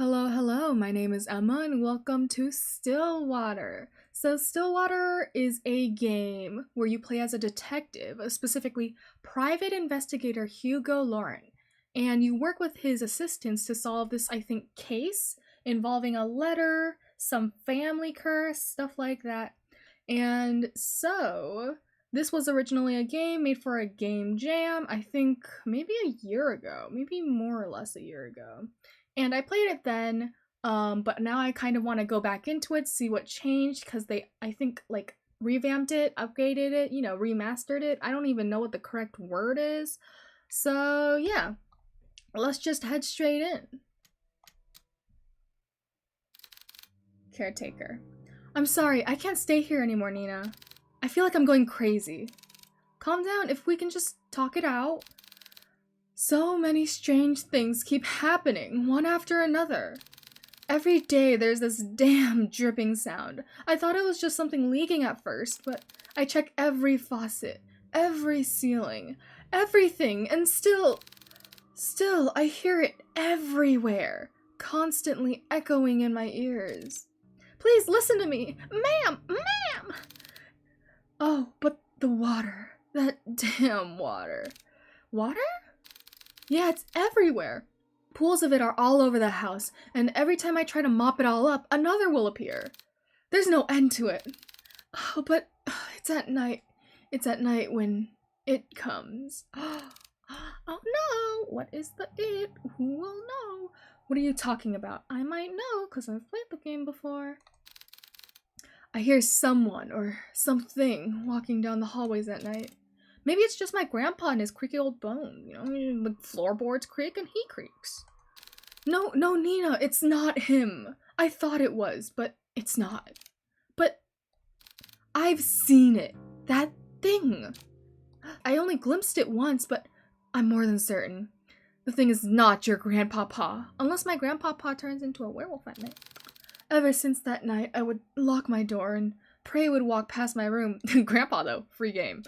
Hello, hello. My name is Emma and welcome to Stillwater. So, Stillwater is a game where you play as a detective, specifically Private Investigator Hugo Lauren, and you work with his assistants to solve this, I think, case involving a letter, some family curse, stuff like that. And so, this was originally a game made for a game jam, I think maybe a year ago, maybe more or less a year ago. And I played it then, but now I kind of want to go back into it, see what changed, because I think, like, revamped it, upgraded it, remastered it. I don't even know what the correct word is. So, yeah, let's just head straight in. Caretaker. I'm sorry, I can't stay here anymore, Nina. I feel like I'm going crazy. Calm down, if we can just talk it out. So many strange things keep happening, one after another. Every day there's this damn dripping sound. I thought it was just something leaking at first, but I check every faucet, every ceiling, everything, and still I hear it everywhere, constantly echoing in my ears. Please listen to me! Ma'am! Oh, but the water. That damn water. Water? Yeah, it's everywhere. Pools of it are all over the house, and every time I try to mop it all up, another will appear. There's no end to it. Oh, but it's at night. It's at night when it comes. Oh no! What is the it? Who will know? What are you talking about? I might know, because I've played the game before. I hear someone or something walking down the hallways at night. Maybe it's just my grandpa and his creaky old bone. The floorboards creak and he creaks. No, Nina, it's not him. I thought it was, but it's not. But I've seen it. That thing. I only glimpsed it once, but I'm more than certain. The thing is not your grandpapa, unless my grandpapa turns into a werewolf at night. Ever since that night, I would lock my door and pray would walk past my room. Grandpa, though, free game.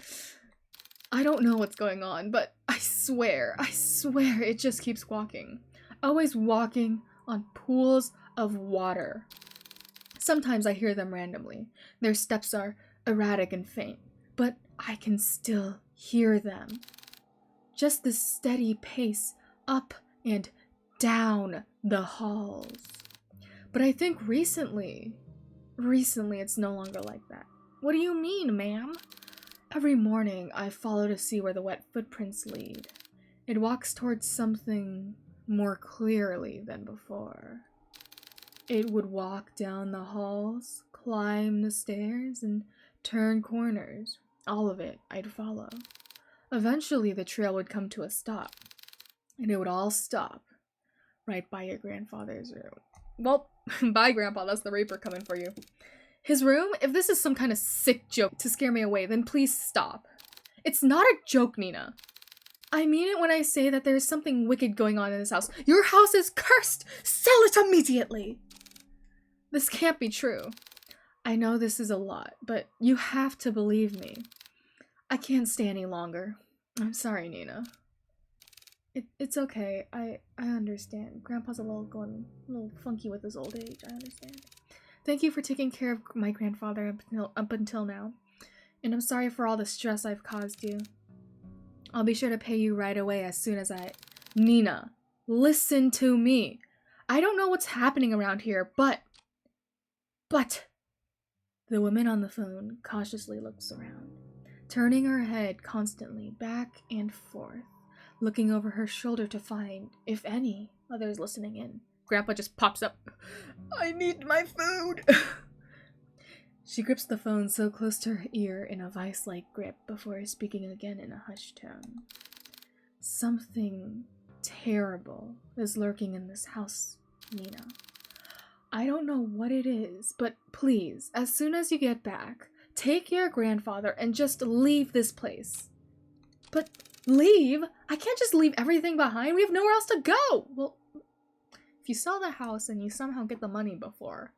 I don't know what's going on, but I swear, it just keeps walking. Always walking on pools of water. Sometimes I hear them randomly. Their steps are erratic and faint, but I can still hear them. Just this steady pace up and down the halls. But I think recently it's no longer like that. What do you mean, ma'am? Every morning, I follow to see where the wet footprints lead. It walks towards something more clearly than before. It would walk down the halls, climb the stairs, and turn corners. All of it I'd follow. Eventually, the trail would come to a stop, and it would all stop right by your grandfather's room. Well, bye, Grandpa. That's the Reaper coming for you. His room? If this is some kind of sick joke to scare me away, then please stop. It's not a joke, Nina. I mean it when I say that there's something wicked going on in this house. Your house is cursed! Sell it immediately! This can't be true. I know this is a lot, but you have to believe me. I can't stay any longer. I'm sorry, Nina. It's okay. I understand. Grandpa's a little funky with his old age. I understand. Thank you for taking care of my grandfather up until now. And I'm sorry for all the stress I've caused you. I'll be sure to pay you right away as soon as Nina, listen to me. I don't know what's happening around here, but... The woman on the phone cautiously looks around, turning her head constantly back and forth, looking over her shoulder to find, if any, others listening in. Grandpa just pops up. I need my food! She grips the phone so close to her ear in a vice-like grip before speaking again in a hushed tone. Something terrible is lurking in this house, Nina. I don't know what it is, but please, as soon as you get back, take your grandfather and just leave this place. But leave? I can't just leave everything behind. We have nowhere else to go. Well, if you sell the house and you somehow get the money before,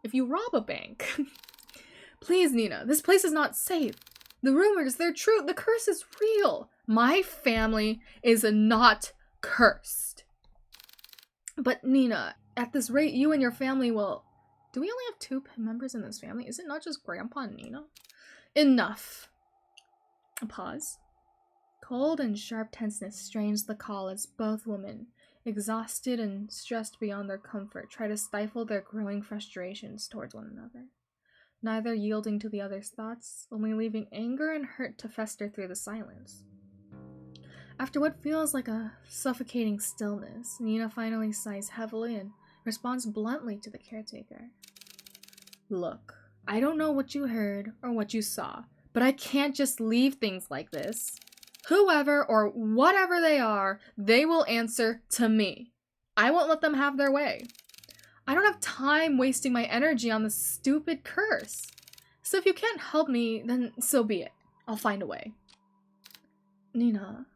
if you rob a bank, please, Nina, this place is not safe. The rumors, they're true. The curse is real. My family is not cursed. But Nina, at this rate, you and your family will... Do we only have 2 members in this family? Is it not just Grandpa and Nina? Enough. A pause. Cold and sharp tenseness strains the call as both women, exhausted and stressed beyond their comfort, try to stifle their growing frustrations towards one another. Neither yielding to the other's thoughts, only leaving anger and hurt to fester through the silence. After what feels like a suffocating stillness, Nina finally sighs heavily and responds bluntly to the caretaker. Look, I don't know what you heard or what you saw, but I can't just leave things like this. Whoever or whatever they are, they will answer to me. I won't let them have their way. I don't have time wasting my energy on this stupid curse. So if you can't help me, then so be it. I'll find a way. Nina,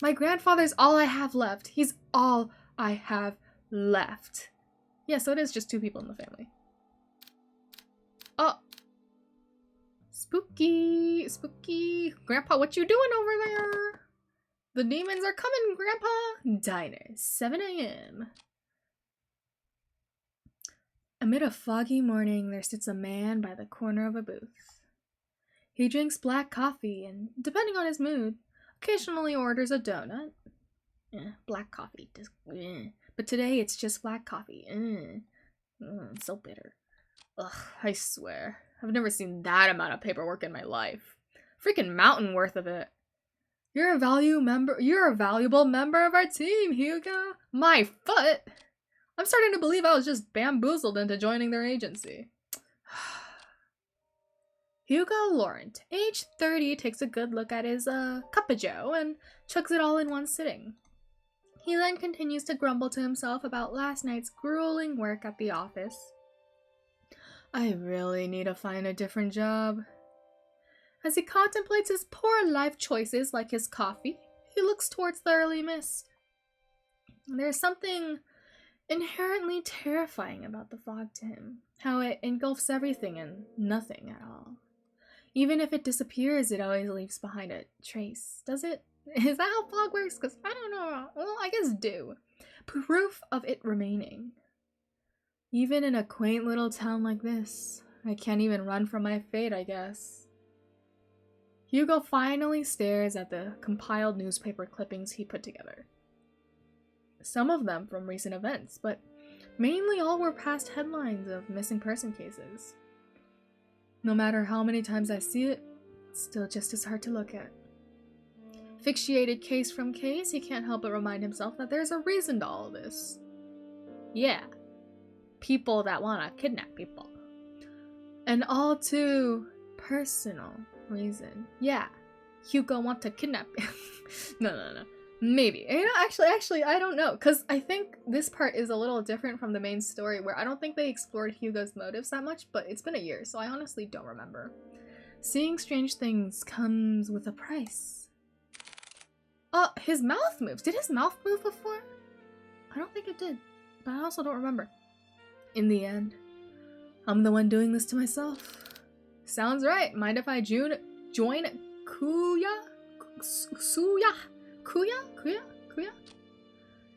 my grandfather's all I have left. He's all I have left. Yeah, so it is just 2 people in the family. Oh. Spooky, spooky. Grandpa, what you doing over there? The demons are coming, Grandpa. Diner, 7 a.m. Amid a foggy morning, there sits a man by the corner of a booth. He drinks black coffee and, depending on his mood, occasionally orders a donut. Black coffee. But today it's just black coffee. So bitter. Ugh, I swear. I've never seen that amount of paperwork in my life. Freaking mountain worth of it. You're a valuable member of our team, Hugo. My foot! I'm starting to believe I was just bamboozled into joining their agency. Hugo Laurent, age 30, takes a good look at his cup of joe and chugs it all in one sitting. He then continues to grumble to himself about last night's grueling work at the office. I really need to find a different job. As he contemplates his poor life choices like his coffee, he looks towards the early mist. There's something inherently terrifying about the fog to him, how it engulfs everything and nothing at all. Even if it disappears, it always leaves behind a trace. Does it? Is that how fog works? Because I don't know. Well, I guess do. Proof of it remaining. Even in a quaint little town like this, I can't even run from my fate, I guess. Hugo finally stares at the compiled newspaper clippings he put together. Some of them from recent events, but mainly all were past headlines of missing person cases. No matter how many times I see it, it's still just as hard to look at. Fixated case from case, he can't help but remind himself that there's a reason to all of this. Yeah. People that want to kidnap people. An all too personal reason. Yeah, Hugo want to kidnap you. No. Maybe. You know, actually, I don't know. Because I think this part is a little different from the main story where I don't think they explored Hugo's motives that much, but it's been a year, so I honestly don't remember. Seeing strange things comes with a price. Oh, his mouth moves. Did his mouth move before? I don't think it did, but I also don't remember. In the end, I'm the one doing this to myself. Sounds right. Mind if I join Kuya? Kuya?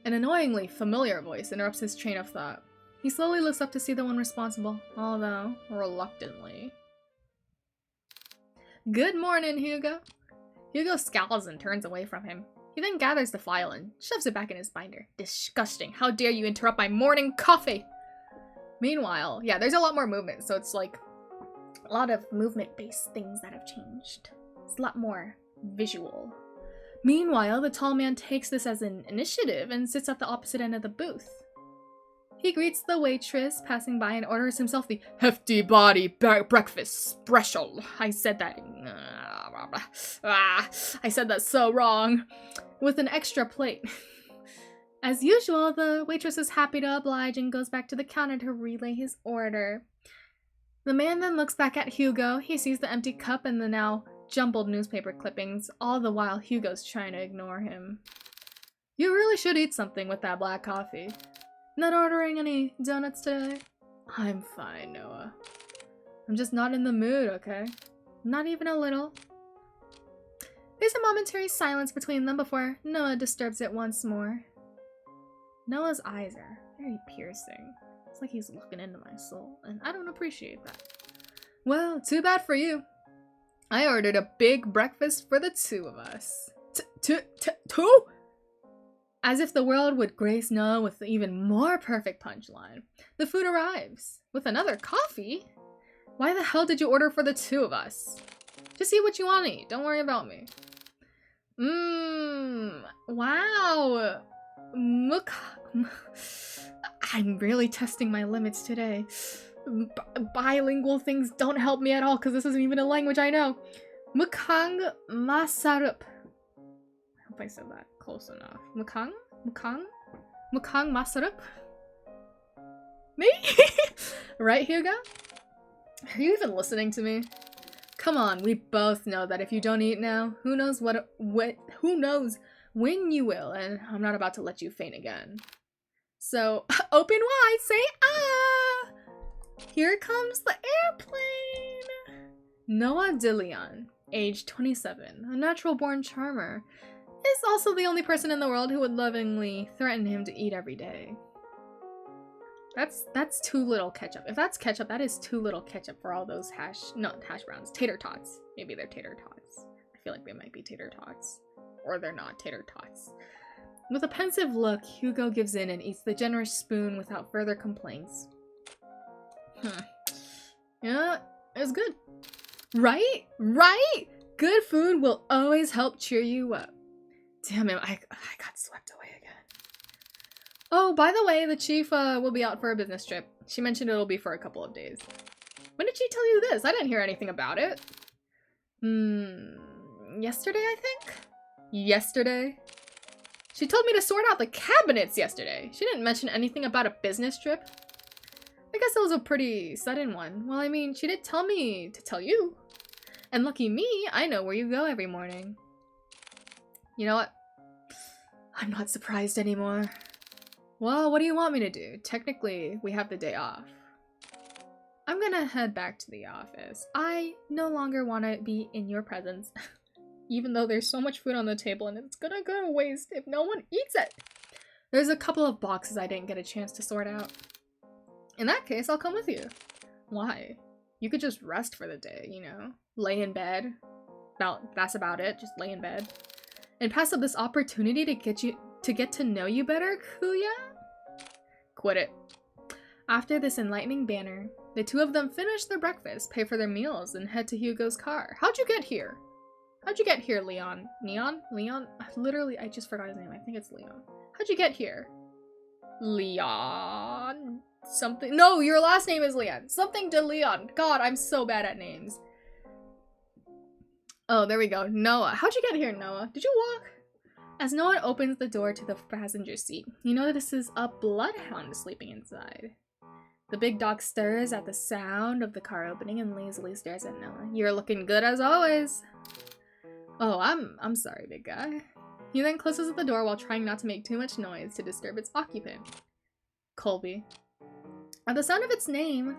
An annoyingly familiar voice interrupts his train of thought. He slowly looks up to see the one responsible, although reluctantly. Good morning, Hugo. Hugo scowls and turns away from him. He then gathers the file and shoves it back in his binder. Disgusting. How dare you interrupt my morning coffee? Meanwhile, yeah, there's a lot more movement, so it's like a lot of movement-based things that have changed. It's a lot more visual. Meanwhile, the tall man takes this as an initiative and sits at the opposite end of the booth. He greets the waitress passing by and orders himself the hefty body breakfast special. I said that so wrong. With an extra plate. As usual, the waitress is happy to oblige and goes back to the counter to relay his order. The man then looks back at Hugo. He sees the empty cup and the now jumbled newspaper clippings, all the while Hugo's trying to ignore him. You really should eat something with that black coffee. Not ordering any donuts today? I'm fine, Noah. I'm just not in the mood, okay? Not even a little. There's a momentary silence between them before Noah disturbs it once more. Noah's eyes are Very piercing. It's like he's looking into my soul, and I don't appreciate that. Well, too bad for you. I ordered a big breakfast for the two of us. Two? As if the world would grace Noah with an even more perfect punchline. The food arrives. With another coffee? Why the hell did you order for the two of us? Just eat what you want to eat. Don't worry about me. Wow. I'm really testing my limits today. Bilingual things don't help me at all because this isn't even a language I know. Mukang Masarup. I hope I said that close enough. Mukang Masarup? Me? Right, Hugo? Are you even listening to me? Come on, we both know that if you don't eat now, who knows who knows when you will, and I'm not about to let you faint again. So, open wide, say ah! Here comes the airplane! Noah DeLeon, age 27, a natural-born charmer, is also the only person in the world who would lovingly threaten him to eat every day. That's too little ketchup. If that's ketchup, that is too little ketchup for all those not hash browns, tater tots. Maybe they're tater tots. I feel like they might be tater tots. Or they're not tater tots. With a pensive look, Hugo gives in and eats the generous spoon without further complaints. Yeah, it's good. Right? Right? Good food will always help cheer you up. Damn it, I got swept away again. Oh, by the way, the chief will be out for a business trip. She mentioned it'll be for a couple of days. When did she tell you this? I didn't hear anything about it. Yesterday, I think? Yesterday? She told me to sort out the cabinets yesterday. She didn't mention anything about a business trip. I guess it was a pretty sudden one. Well, I mean, she did tell me to tell you. And lucky me, I know where you go every morning. You know what? I'm not surprised anymore. Well, what do you want me to do? Technically, we have the day off. I'm gonna head back to the office. I no longer want to be in your presence. Even though there's so much food on the table and it's gonna go to waste if no one eats it. There's a couple of boxes I didn't get a chance to sort out. In that case, I'll come with you. Why? You could just rest for the day, you know? Lay in bed. That's about it. Just lay in bed. And pass up this opportunity to get to know you better, Kuya? Quit it. After this enlightening banner, the two of them finish their breakfast, pay for their meals, and head to Hugo's car. How'd you get here? How'd you get here, Leon? Leon? Leon? Literally, I just forgot his name. I think it's Leon. How'd you get here? Leon? Something. No, your last name is Leon. Something to Leon. God, I'm so bad at names. Oh, there we go. Noah. How'd you get here, Noah? Did you walk? As Noah opens the door to the passenger seat, he notices a bloodhound sleeping inside. The big dog stirs at the sound of the car opening and lazily stares at Noah. You're looking good as always. Oh, I'm sorry, big guy. He then closes the door while trying not to make too much noise to disturb its occupant. Colby. At the sound of its name,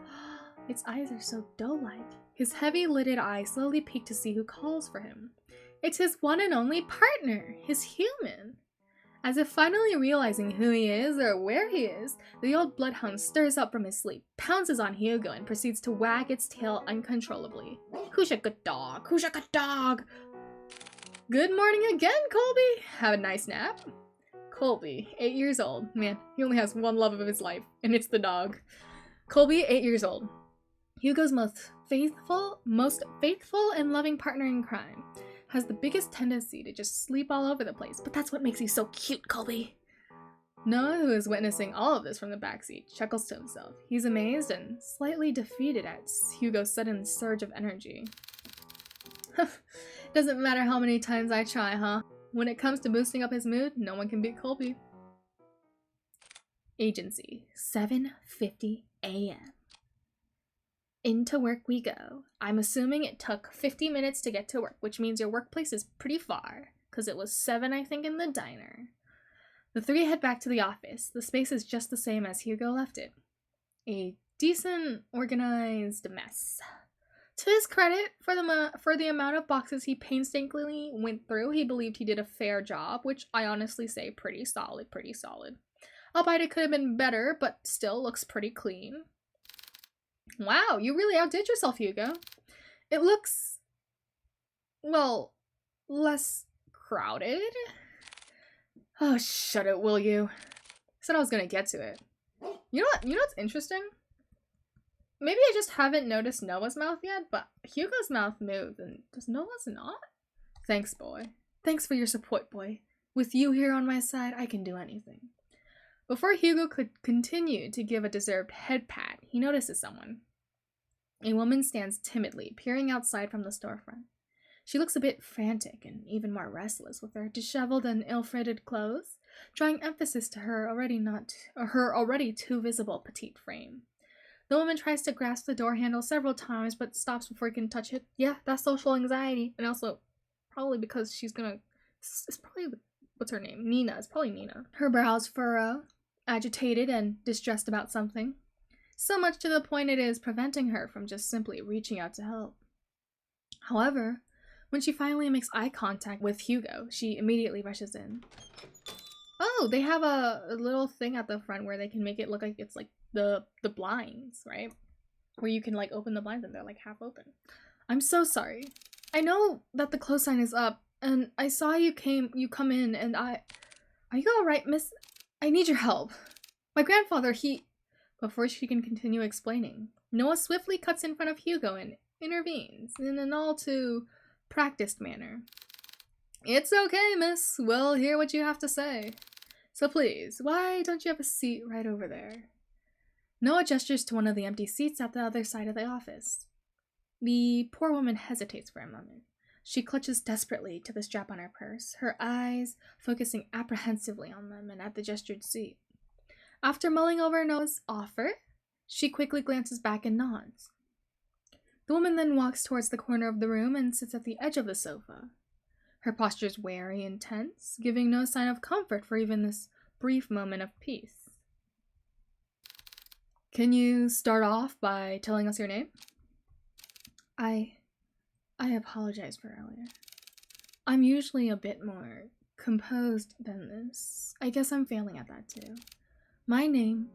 its eyes are so doe-like. His heavy-lidded eyes slowly peek to see who calls for him. It's his one and only partner, his human. As if finally realizing who he is or where he is, the old bloodhound stirs up from his sleep, pounces on Hugo, and proceeds to wag its tail uncontrollably. Who's a good dog? Who's a good dog? Good morning again, Colby. Have a nice nap? Colby, 8 years old. Man, he only has one love of his life, and it's the dog. Colby, 8 years old. Hugo's most faithful and loving partner in crime. Has the biggest tendency to just sleep all over the place, but that's what makes you so cute, Colby. Noah, who is witnessing all of this from the backseat, chuckles to himself. He's amazed and slightly defeated at Hugo's sudden surge of energy. Doesn't matter how many times I try, huh? When it comes to boosting up his mood, no one can beat Colby. Agency, 7:50 a.m. Into work we go. I'm assuming it took 50 minutes to get to work, which means your workplace is pretty far, because it was 7, I think, in the diner. The three head back to the office. The space is just the same as Hugo left it. A decent, organized mess. To his credit, for the amount of boxes he painstakingly went through, he believed he did a fair job, which I honestly say pretty solid, pretty solid. Albeit it could have been better, but still looks pretty clean. Wow, you really outdid yourself, Hugo. It looks, well, less crowded. Oh, shut it, will you? Said I was gonna get to it. You know what's interesting? Maybe I just haven't noticed Noah's mouth yet, but Hugo's mouth moved, and does Noah's not? Thanks, boy. Thanks for your support, boy. With you here on my side, I can do anything. Before Hugo could continue to give a deserved head pat, he notices someone. A woman stands timidly, peering outside from the storefront. She looks a bit frantic and even more restless with her disheveled and ill-fitted clothes, drawing emphasis to her already too visible petite frame. The woman tries to grasp the door handle several times, but stops before he can touch it. Yeah, that's social anxiety, and also probably because she's gonna. It's probably what's her name? Nina. It's probably Nina. Her brows furrow, agitated and distressed about something. So much to the point it is preventing her from just simply reaching out to help. However, when she finally makes eye contact with Hugo, she immediately rushes in. Oh, they have a little thing at the front where they can make it look like it's like the blinds, right? Where you can like open the blinds and they're like half open. I'm so sorry. I know that the close sign is up, and I saw you come in, and Are you alright, miss? I need your help. My grandfather, Before she can continue explaining, Noah swiftly cuts in front of Hugo and intervenes in an all too practiced manner. It's okay, miss. We'll hear what you have to say. So please, why don't you have a seat right over there? Noah gestures to one of the empty seats at the other side of the office. The poor woman hesitates for a moment. She clutches desperately to the strap on her purse, her eyes focusing apprehensively on them and at the gestured seat. After mulling over Noah's offer, she quickly glances back and nods. The woman then walks towards the corner of the room and sits at the edge of the sofa. Her posture is wary and tense, giving no sign of comfort for even this brief moment of peace. Can you start off by telling us your name? I apologize for earlier. I'm usually a bit more composed than this. I guess I'm failing at that too. My name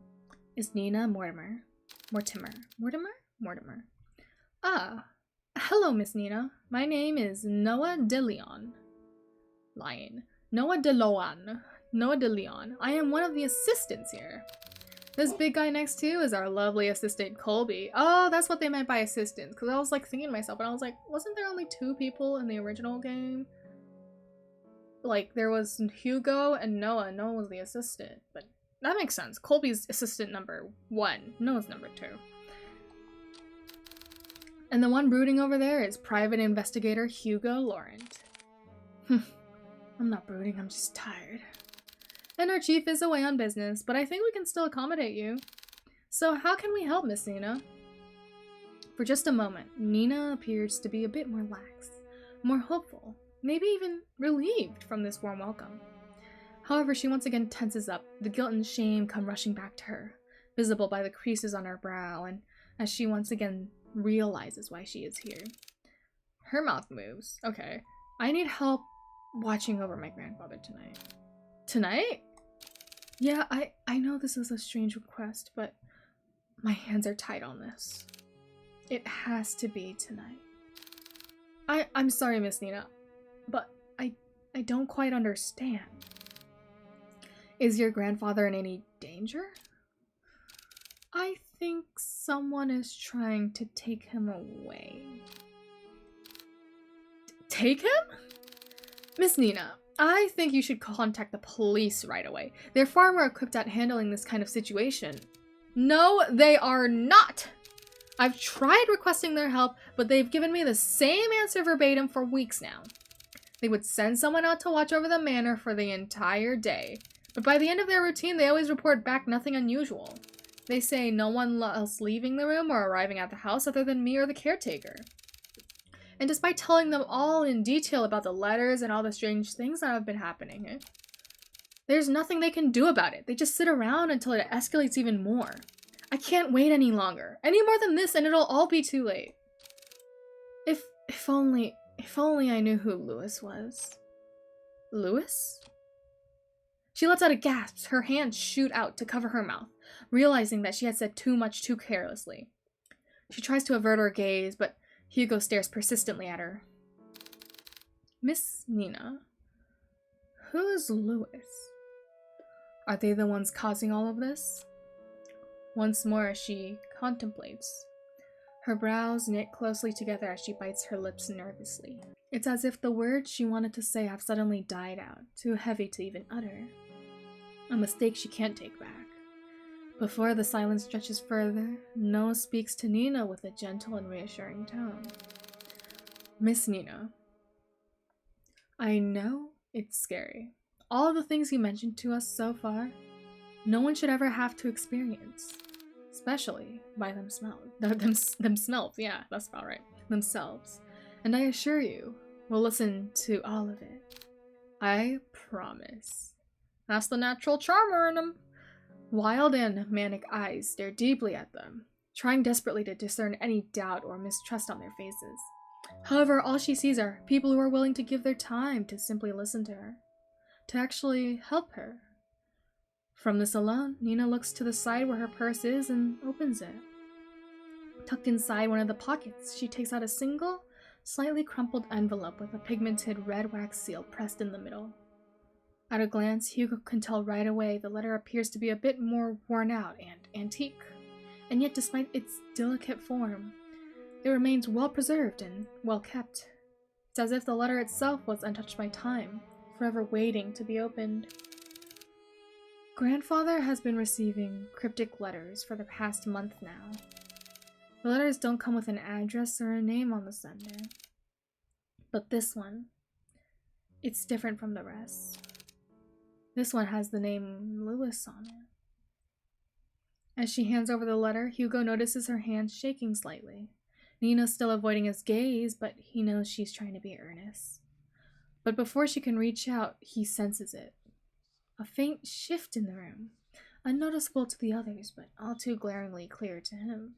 is Nina Mortimer. Mortimer? Ah, hello, Miss Nina. My name is Noah de Leon. Noah de Leon. I am one of the assistants here. This big guy next to you is our lovely assistant, Colby. Oh, that's what they meant by assistants. Because I was like thinking to myself, and I was like, wasn't there only 2 people in the original game? Like, there was Hugo and Noah. Noah was the assistant. But that makes sense. Colby's assistant number 1. Noah's number 2. And the one brooding over there is private investigator Hugo Laurent. I'm not brooding, I'm just tired. And our chief is away on business, but I think we can still accommodate you. So how can we help, Miss Nina? For just a moment, Nina appears to be a bit more lax, more hopeful, maybe even relieved from this warm welcome. However, she once again tenses up. The guilt and shame come rushing back to her, visible by the creases on her brow, and as she once again realizes why she is here. Her mouth moves. Okay, I need help watching over my grandfather tonight. Tonight? Yeah, I know this is a strange request, but my hands are tied on this. It has to be tonight. I'm sorry, Miss Nina, but I don't quite understand. Is your grandfather in any danger? I think someone is trying to take him away. Take him? Miss Nina, I think you should contact the police right away. They're far more equipped at handling this kind of situation. No, they are not! I've tried requesting their help, but they've given me the same answer verbatim for weeks now. They would send someone out to watch over the manor for the entire day, but by the end of their routine, they always report back nothing unusual. They say no one else leaving the room or arriving at the house other than me or the caretaker. And despite telling them all in detail about the letters and all the strange things that have been happening, there's nothing they can do about it. They just sit around until it escalates even more. I can't wait any longer. Any more than this and it'll all be too late. If only I knew who Louis was. Louis? She lets out a gasp, her hands shoot out to cover her mouth, realizing that she had said too much too carelessly. She tries to avert her gaze, but Hugo stares persistently at her. Miss Nina, who is Louis? Are they the ones causing all of this? Once more, she contemplates. Her brows knit closely together as she bites her lips nervously. It's as if the words she wanted to say have suddenly died out, too heavy to even utter. A mistake she can't take back. Before the silence stretches further, Noah speaks to Nina with a gentle and reassuring tone. Miss Nina, I know it's scary. All of the things you mentioned to us so far, no one should ever have to experience. Especially by themselves. Yeah, that's about right. Themselves. And I assure you, we'll listen to all of it. I promise. That's the natural charmer in them. Wild and manic eyes stare deeply at them, trying desperately to discern any doubt or mistrust on their faces. However, all she sees are people who are willing to give their time to simply listen to her, to actually help her. From this alone, Nina looks to the side where her purse is and opens it. Tucked inside one of the pockets, she takes out a single, slightly crumpled envelope with a pigmented red wax seal pressed in the middle. At a glance, Hugo can tell right away the letter appears to be a bit more worn out and antique, and yet despite its delicate form, it remains well preserved and well kept. It's as if the letter itself was untouched by time, forever waiting to be opened. Grandfather has been receiving cryptic letters for the past month now. The letters don't come with an address or a name on the sender. But this one, it's different from the rest. This one has the name Louis on it. As she hands over the letter, Hugo notices her hands shaking slightly. Nina's still avoiding his gaze, but he knows she's trying to be earnest. But before she can reach out, he senses it. A faint shift in the room, unnoticeable to the others, but all too glaringly clear to him.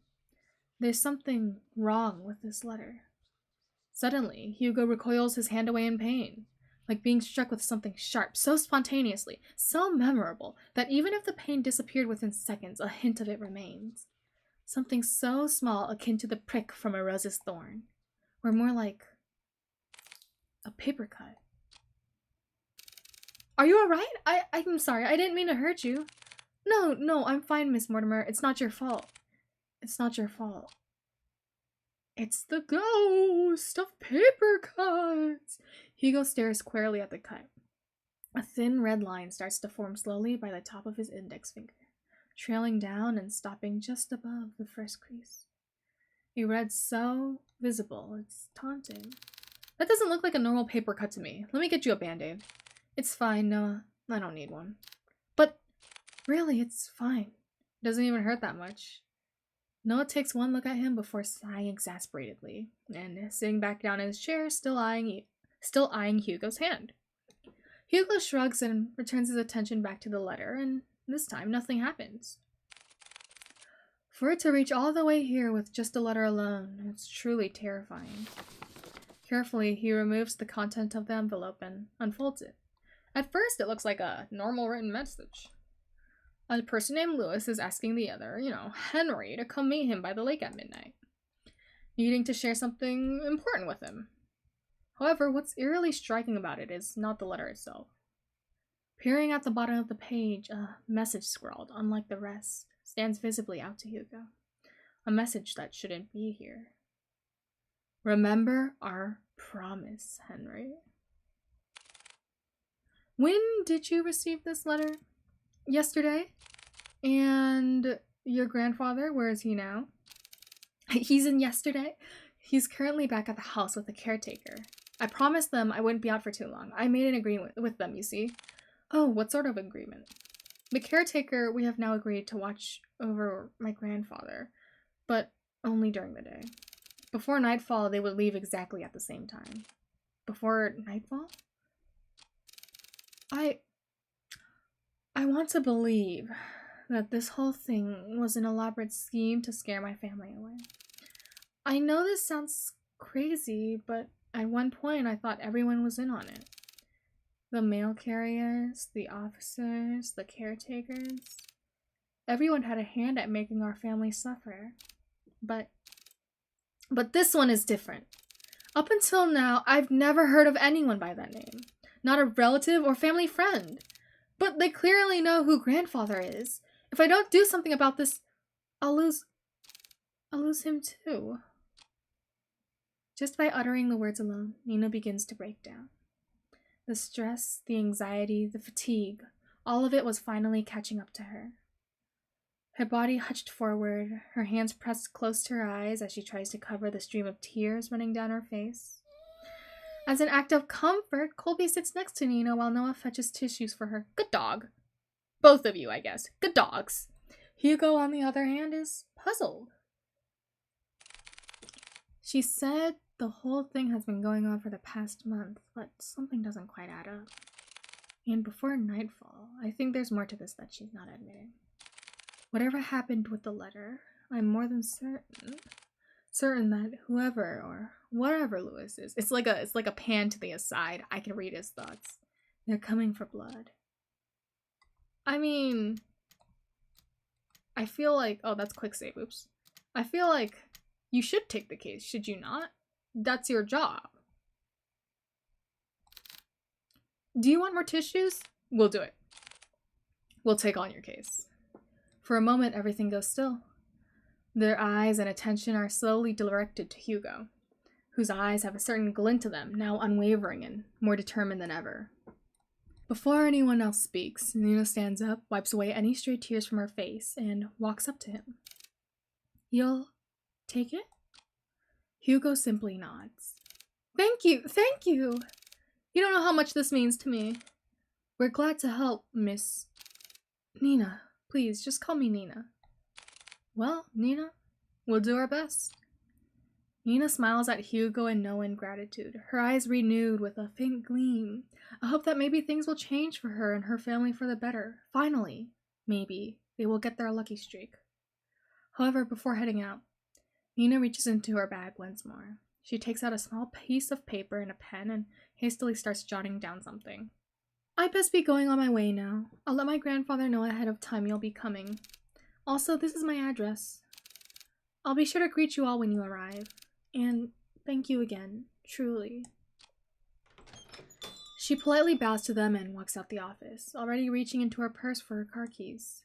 There's something wrong with this letter. Suddenly, Hugo recoils his hand away in pain, like being struck with something sharp, so spontaneously, so memorable, that even if the pain disappeared within seconds, a hint of it remains. Something so small, akin to the prick from a rose's thorn, or more like a paper cut. Are you alright? I'm sorry, I didn't mean to hurt you. No, I'm fine, Miss Mortimer. It's not your fault. It's not your fault. It's the ghost of paper cuts. Hugo stares squarely at the cut. A thin red line starts to form slowly by the top of his index finger, trailing down and stopping just above the first crease. A red so visible, it's taunting. That doesn't look like a normal paper cut to me. Let me get you a band-aid. It's fine, Noah. I don't need one. But really, it's fine. It doesn't even hurt that much. Noah takes one look at him before sighing exasperatedly, and sitting back down in his chair, still eyeing Hugo's hand. Hugo shrugs and returns his attention back to the letter, and this time nothing happens. For it to reach all the way here with just a letter alone, it's truly terrifying. Carefully, he removes the content of the envelope and unfolds it. At first, it looks like a normal written message. A person named Louis is asking the other, Henry, to come meet him by the lake at midnight, needing to share something important with him. However, what's eerily striking about it is not the letter itself. Peering at the bottom of the page, a message scrawled, unlike the rest, stands visibly out to Hugo. A message that shouldn't be here. Remember our promise, Henry. When did you receive this letter? Yesterday? And your grandfather, where is he now? He's in yesterday. He's currently back at the house with the caretaker. I promised them I wouldn't be out for too long. I made an agreement with them, you see. Oh, what sort of agreement? The caretaker, we have now agreed to watch over my grandfather, but only during the day. Before nightfall, they would leave exactly at the same time. Before nightfall? I want to believe that this whole thing was an elaborate scheme to scare my family away. I know this sounds crazy, but at one point I thought everyone was in on it. The mail carriers, the officers, the caretakers. Everyone had a hand at making our family suffer. But this one is different. Up until now, I've never heard of anyone by that name. Not a relative or family friend. But they clearly know who grandfather is. If I don't do something about this, I'll lose him too. Just by uttering the words alone, Nina begins to break down. The stress, the anxiety, the fatigue, all of it was finally catching up to her. Her body hunched forward, her hands pressed close to her eyes as she tries to cover the stream of tears running down her face. As an act of comfort, Colby sits next to Nina while Noah fetches tissues for her. Good dog. Both of you, I guess. Good dogs. Hugo, on the other hand, is puzzled. She said the whole thing has been going on for the past month, but something doesn't quite add up. And before nightfall, I think there's more to this that she's not admitting. Whatever happened with the letter, I'm more than certain that whoever or whatever Lewis is, it's like a pan to the aside. I can read his thoughts. They're coming for blood. I mean, I feel like, oh, that's quick save, oops. I feel like you should take the case, should you not? That's your job. Do you want more tissues? We'll do it. We'll take on your case. For a moment, everything goes still. Their eyes and attention are slowly directed to Hugo, whose eyes have a certain glint to them, now unwavering and more determined than ever. Before anyone else speaks, Nina stands up, wipes away any stray tears from her face, and walks up to him. You'll take it? Hugo simply nods. Thank you, thank you! You don't know how much this means to me. We're glad to help, Miss... Nina. Please, just call me Nina. Well, Nina, we'll do our best. Nina smiles at Hugo in Noah in gratitude, her eyes renewed with a faint gleam. A hope that maybe things will change for her and her family for the better. Finally, maybe, they will get their lucky streak. However, before heading out, Nina reaches into her bag once more. She takes out a small piece of paper and a pen and hastily starts jotting down something. I'd best be going on my way now. I'll let my grandfather know ahead of time you'll be coming. Also, this is my address. I'll be sure to greet you all when you arrive. And thank you again, truly. She politely bows to them and walks out the office, already reaching into her purse for her car keys.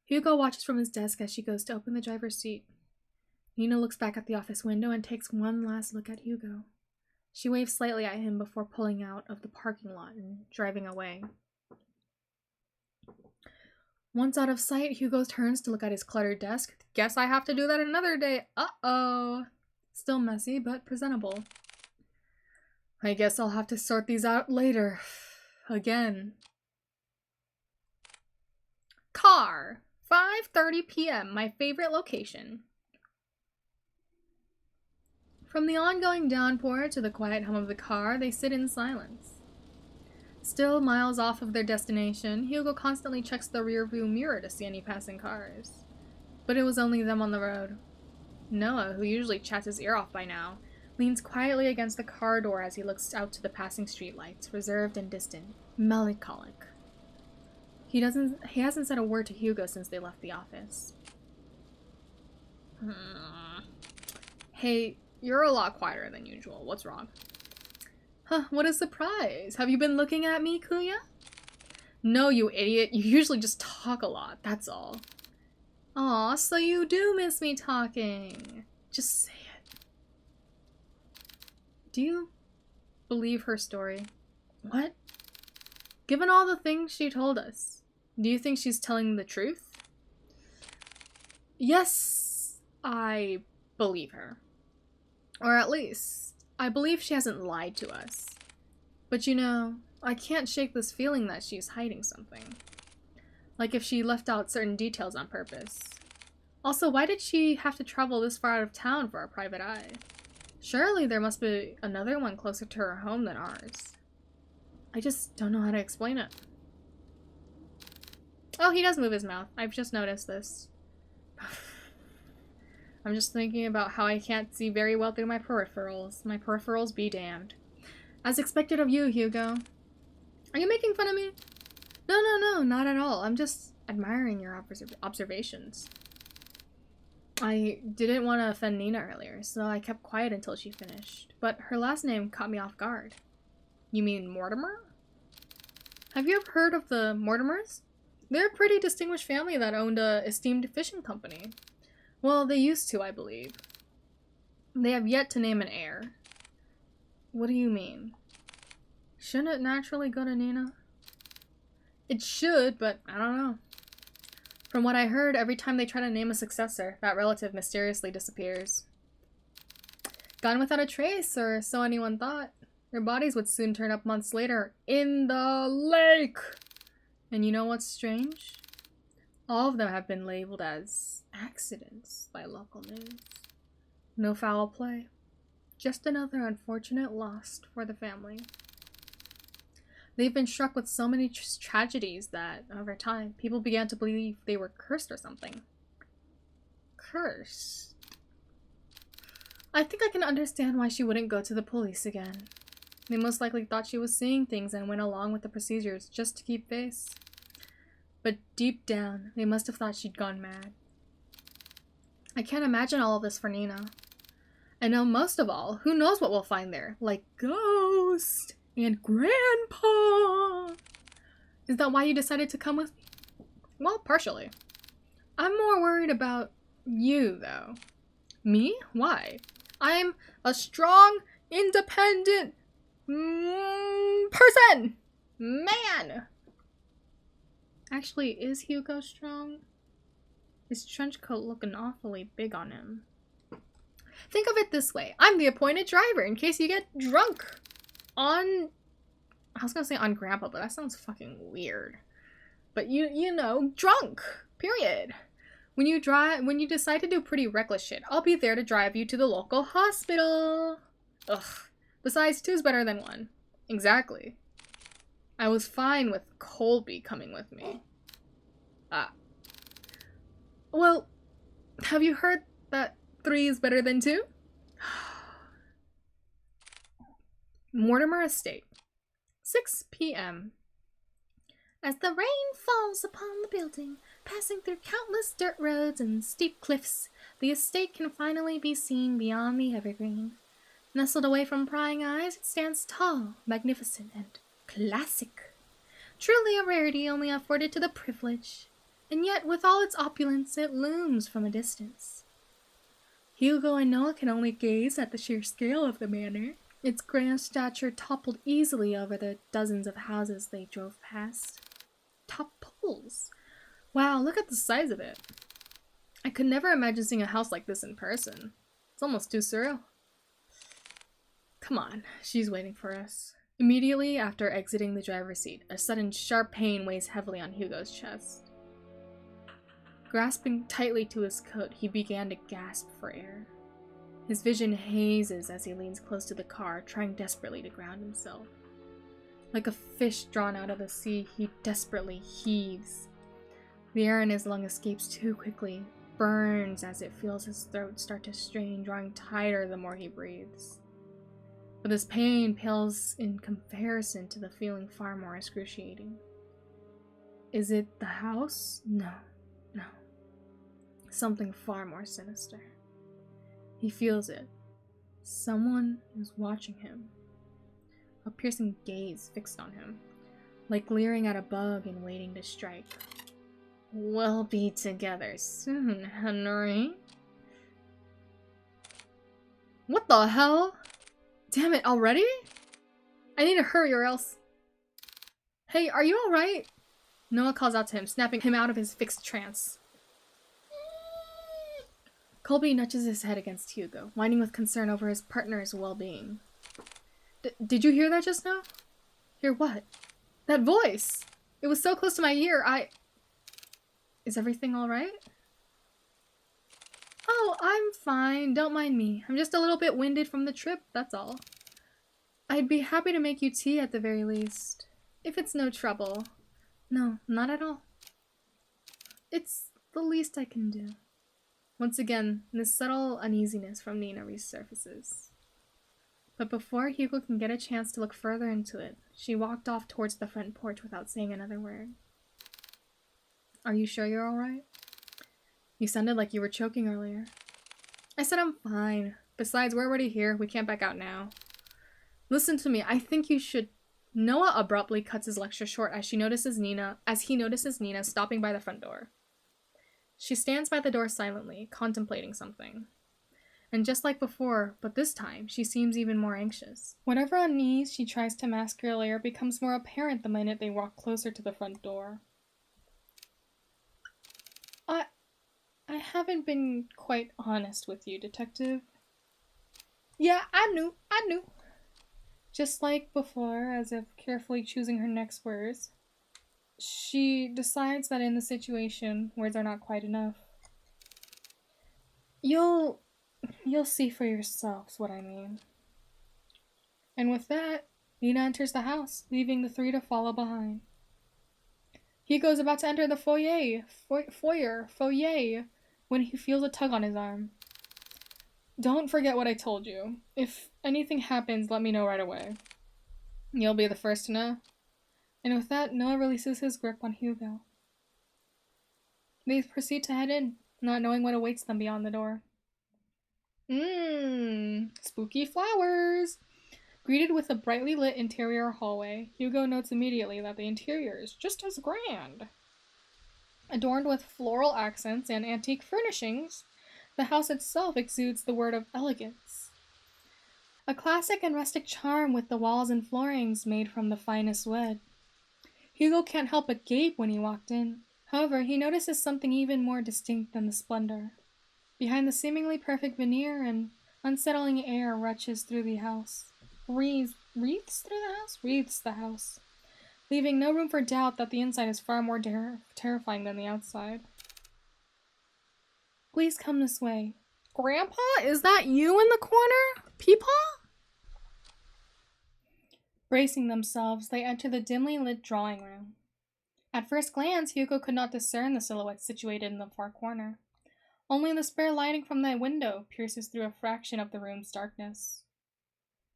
Hugo watches from his desk as she goes to open the driver's seat. Nina looks back at the office window and takes one last look at Hugo. She waves slightly at him before pulling out of the parking lot and driving away. Once out of sight, Hugo turns to look at his cluttered desk. Guess I have to do that another day. Uh-oh. Still messy, but presentable. I guess I'll have to sort these out later. Again. Car. 5:30 p.m. My favorite location. From the ongoing downpour to the quiet hum of the car, they sit in silence. Still miles off of their destination, Hugo constantly checks the rearview mirror to see any passing cars. But it was only them on the road. Noah, who usually chats his ear off by now, leans quietly against the car door as he looks out to the passing streetlights, reserved and distant, melancholic. He hasn't said a word to Hugo since they left the office. Hey, you're a lot quieter than usual. What's wrong? Huh, what a surprise. Have you been looking at me, Kuya? No, you idiot. You usually just talk a lot, that's all. Aw, so you do miss me talking. Just say it. Do you believe her story? What? Given all the things she told us, do you think she's telling the truth? Yes, I believe her. Or at least, I believe she hasn't lied to us. But you know, I can't shake this feeling that she's hiding something. Like if she left out certain details on purpose. Also, why did she have to travel this far out of town for a private eye? Surely there must be another one closer to her home than ours. I just don't know how to explain it. Oh, he does move his mouth. I've just noticed this. I'm just thinking about how I can't see very well through my peripherals. My peripherals be damned. As expected of you, Hugo. Are you making fun of me? No, no, no, not at all. I'm just admiring your observations. I didn't want to offend Nina earlier, so I kept quiet until she finished. But her last name caught me off guard. You mean Mortimer? Have you ever heard of the Mortimers? They're a pretty distinguished family that owned a esteemed fishing company. Well, they used to, I believe. They have yet to name an heir. What do you mean? Shouldn't it naturally go to Nina? It should, but I don't know. From what I heard, every time they try to name a successor, that relative mysteriously disappears. Gone without a trace, or so anyone thought. Their bodies would soon turn up months later in the lake! And you know what's strange? All of them have been labeled as accidents by local news. No foul play. Just another unfortunate loss for the family. They've been struck with so many tragedies that, over time, people began to believe they were cursed or something. Cursed? I think I can understand why she wouldn't go to the police again. They most likely thought she was seeing things and went along with the procedures just to keep face. But deep down, they must have thought she'd gone mad. I can't imagine all of this for Nina. And now, most of all, who knows what we'll find there? Like ghosts and Grandpa! Is that why you decided to come with me? Well, partially. I'm more worried about you, though. Me? Why? I'm a strong, independent person! Man! Actually, is Hugo strong? His trench coat looking awfully big on him. Think of it this way. I'm the appointed driver in case you get drunk on... I was gonna say on Grandpa, but that sounds fucking weird. But you know, drunk. Period. When you decide to do pretty reckless shit, I'll be there to drive you to the local hospital. Ugh. Besides, two's better than one. Exactly. I was fine with Colby coming with me. Well, have you heard that 3 is better than 2? Mortimer Estate. 6 p.m. As the rain falls upon the building, passing through countless dirt roads and steep cliffs, the estate can finally be seen beyond the evergreen. Nestled away from prying eyes, it stands tall, magnificent, and classic. Truly a rarity only afforded to the privileged, and yet with all its opulence it looms from a distance. Hugo and Noah can only gaze at the sheer scale of the manor. Its grand stature toppled easily over the dozens of houses they drove past. Top poles. Wow, look at the size of it. I could never imagine seeing a house like this in person. It's almost too surreal. Come on, she's waiting for us. Immediately after exiting the driver's seat, a sudden sharp pain weighs heavily on Hugo's chest. Grasping tightly to his coat, he began to gasp for air. His vision hazes as he leans close to the car, trying desperately to ground himself. Like a fish drawn out of the sea, he desperately heaves. The air in his lung escapes too quickly, burns as it feels his throat start to strain, drawing tighter the more he breathes. But this pain pales in comparison to the feeling far more excruciating. Is it the house? No. Something far more sinister. He feels it. Someone is watching him. A piercing gaze fixed on him, like leering at a bug and waiting to strike. We'll be together soon, Henry. What the hell? Damn it, already? I need to hurry or else... Hey, are you alright? Noah calls out to him, snapping him out of his fixed trance. Colby nudges his head against Hugo, whining with concern over his partner's well-being. Did you hear that just now? Hear what? That voice! It was so close to my ear, Is everything alright? Oh, I'm fine. Don't mind me. I'm just a little bit winded from the trip, that's all. I'd be happy to make you tea at the very least. If it's no trouble. No, not at all. It's the least I can do. Once again, this subtle uneasiness from Nina resurfaces. But before Hugo can get a chance to look further into it, she walked off towards the front porch without saying another word. Are you sure you're alright? You sounded like you were choking earlier. I said I'm fine. Besides, we're already here. We can't back out now. Listen to me. I think you should... Noah abruptly cuts his lecture short as he notices Nina stopping by the front door. She stands by the door silently, contemplating something. And just like before, but this time, she seems even more anxious. Whatever unease she tries to mask earlier becomes more apparent the minute they walk closer to the front door. I haven't been quite honest with you, Detective. Yeah, I knew. Just like before, as if carefully choosing her next words, she decides that in the situation, words are not quite enough. You'll see for yourselves what I mean. And with that, Nina enters the house, leaving the three to follow behind. Hugo's about to enter the foyer, when he feels a tug on his arm. Don't forget what I told you. If anything happens, let me know right away. You'll be the first to know. And with that, Noah releases his grip on Hugo. They proceed to head in, not knowing what awaits them beyond the door. Spooky flowers! Greeted with a brightly lit interior hallway, Hugo notes immediately that the interior is just as grand. Adorned with floral accents and antique furnishings, the house itself exudes the word of elegance. A classic and rustic charm with the walls and floorings made from the finest wood. Hugo can't help but gape when he walked in. However, he notices something even more distinct than the splendor. Behind the seemingly perfect veneer, an unsettling air rushes through the house. Wreathes the house, leaving no room for doubt that the inside is far more terrifying than the outside. Please come this way. Grandpa, is that you in the corner? Peepaw? Bracing themselves, they enter the dimly lit drawing room. At first glance, Hugo could not discern the silhouette situated in the far corner. Only the spare lighting from the window pierces through a fraction of the room's darkness.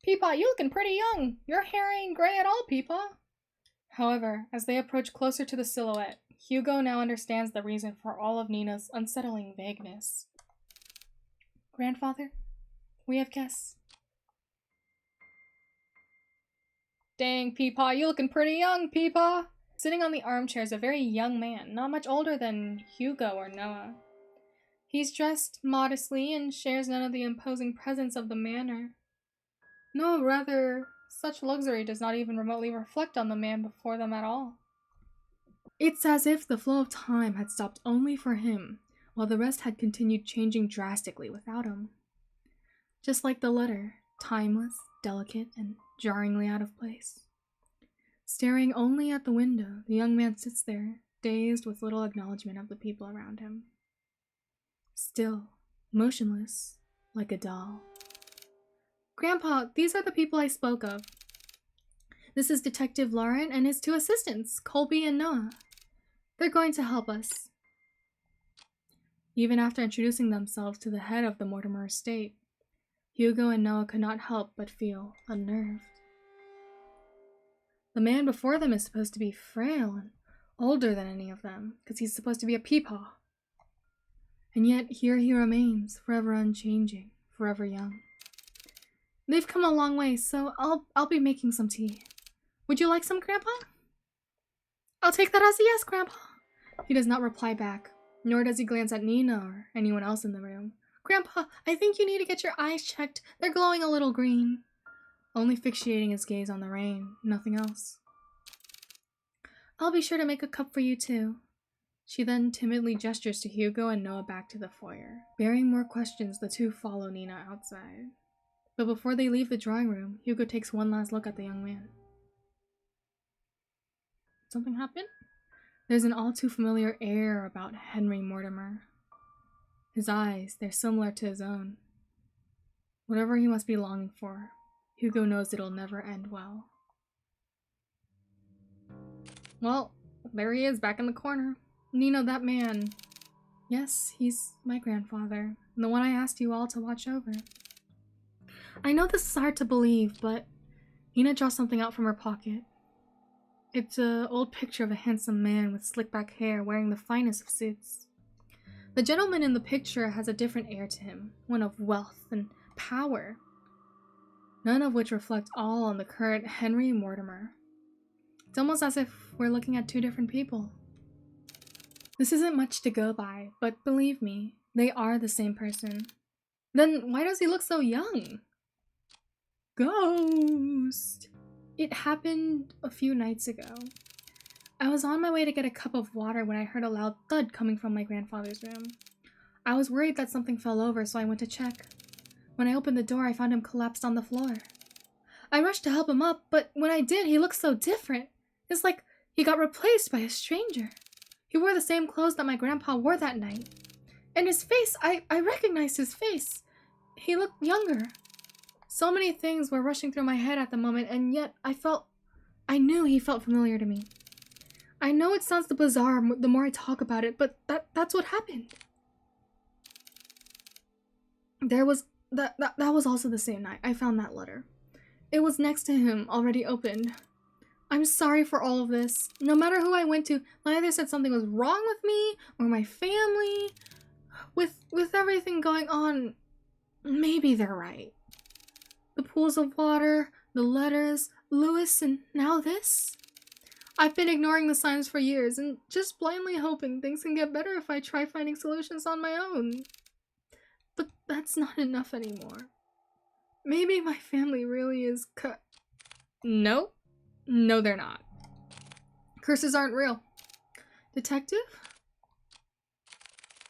Peepaw, you looking pretty young. Your hair ain't gray at all, Peepaw. However, as they approach closer to the silhouette, Hugo now understands the reason for all of Nina's unsettling vagueness. Grandfather, we have guests. Dang, Peepaw, you looking pretty young, Peepaw. Sitting on the armchair is a very young man, not much older than Hugo or Noah. He's dressed modestly and shares none of the imposing presence of the manor. No, rather, such luxury does not even remotely reflect on the man before them at all. It's as if the flow of time had stopped only for him, while the rest had continued changing drastically without him. Just like the letter, timeless, delicate, and jarringly out of place. Staring only at the window, the young man sits there, dazed with little acknowledgement of the people around him. Still, motionless, like a doll. Grandpa, these are the people I spoke of. This is Detective Lauren and his two assistants, Colby and Noah. They're going to help us. Even after introducing themselves to the head of the Mortimer estate, Hugo and Noah could not help but feel unnerved. The man before them is supposed to be frail and older than any of them, because he's supposed to be a peepaw. And yet here he remains, forever unchanging, forever young. They've come a long way, so I'll be making some tea. Would you like some, Grandpa? I'll take that as a yes, Grandpa. He does not reply back, nor does he glance at Nina or anyone else in the room. Grandpa, I think you need to get your eyes checked. They're glowing a little green. Only fixating his gaze on the rain, nothing else. I'll be sure to make a cup for you too. She then timidly gestures to Hugo and Noah back to the foyer. Bearing more questions, the two follow Nina outside. But before they leave the drawing room, Hugo takes one last look at the young man. Something happened? There's an all too familiar air about Henry Mortimer. His eyes, they're similar to his own. Whatever he must be longing for, Hugo knows it'll never end well. Well, there he is, back in the corner. Nina, that man. Yes, he's my grandfather, the one I asked you all to watch over. I know this is hard to believe, but Nina draws something out from her pocket. It's an old picture of a handsome man with slick back hair wearing the finest of suits. The gentleman in the picture has a different air to him, one of wealth and power, none of which reflect all on the current Henry Mortimer. It's almost as if we're looking at two different people. This isn't much to go by, but believe me, they are the same person. Then why does he look so young? Ghost! It happened a few nights ago. I was on my way to get a cup of water when I heard a loud thud coming from my grandfather's room. I was worried that something fell over, so I went to check. When I opened the door, I found him collapsed on the floor. I rushed to help him up, but when I did, he looked so different. It's like he got replaced by a stranger. He wore the same clothes that my grandpa wore that night. And his face, I recognized his face. He looked younger. So many things were rushing through my head at the moment, and yet I knew he felt familiar to me. I know it sounds bizarre the more I talk about it, but that's what happened. That was also the same night I found that letter. It was next to him, already opened. I'm sorry for all of this. No matter who I went to, they either said something was wrong with me or my family. With everything going on, maybe they're right. The pools of water, the letters, Lewis, and now this? I've been ignoring the signs for years and just blindly hoping things can get better if I try finding solutions on my own. But that's not enough anymore. Maybe my family really is No, they're not. Curses aren't real. Detective?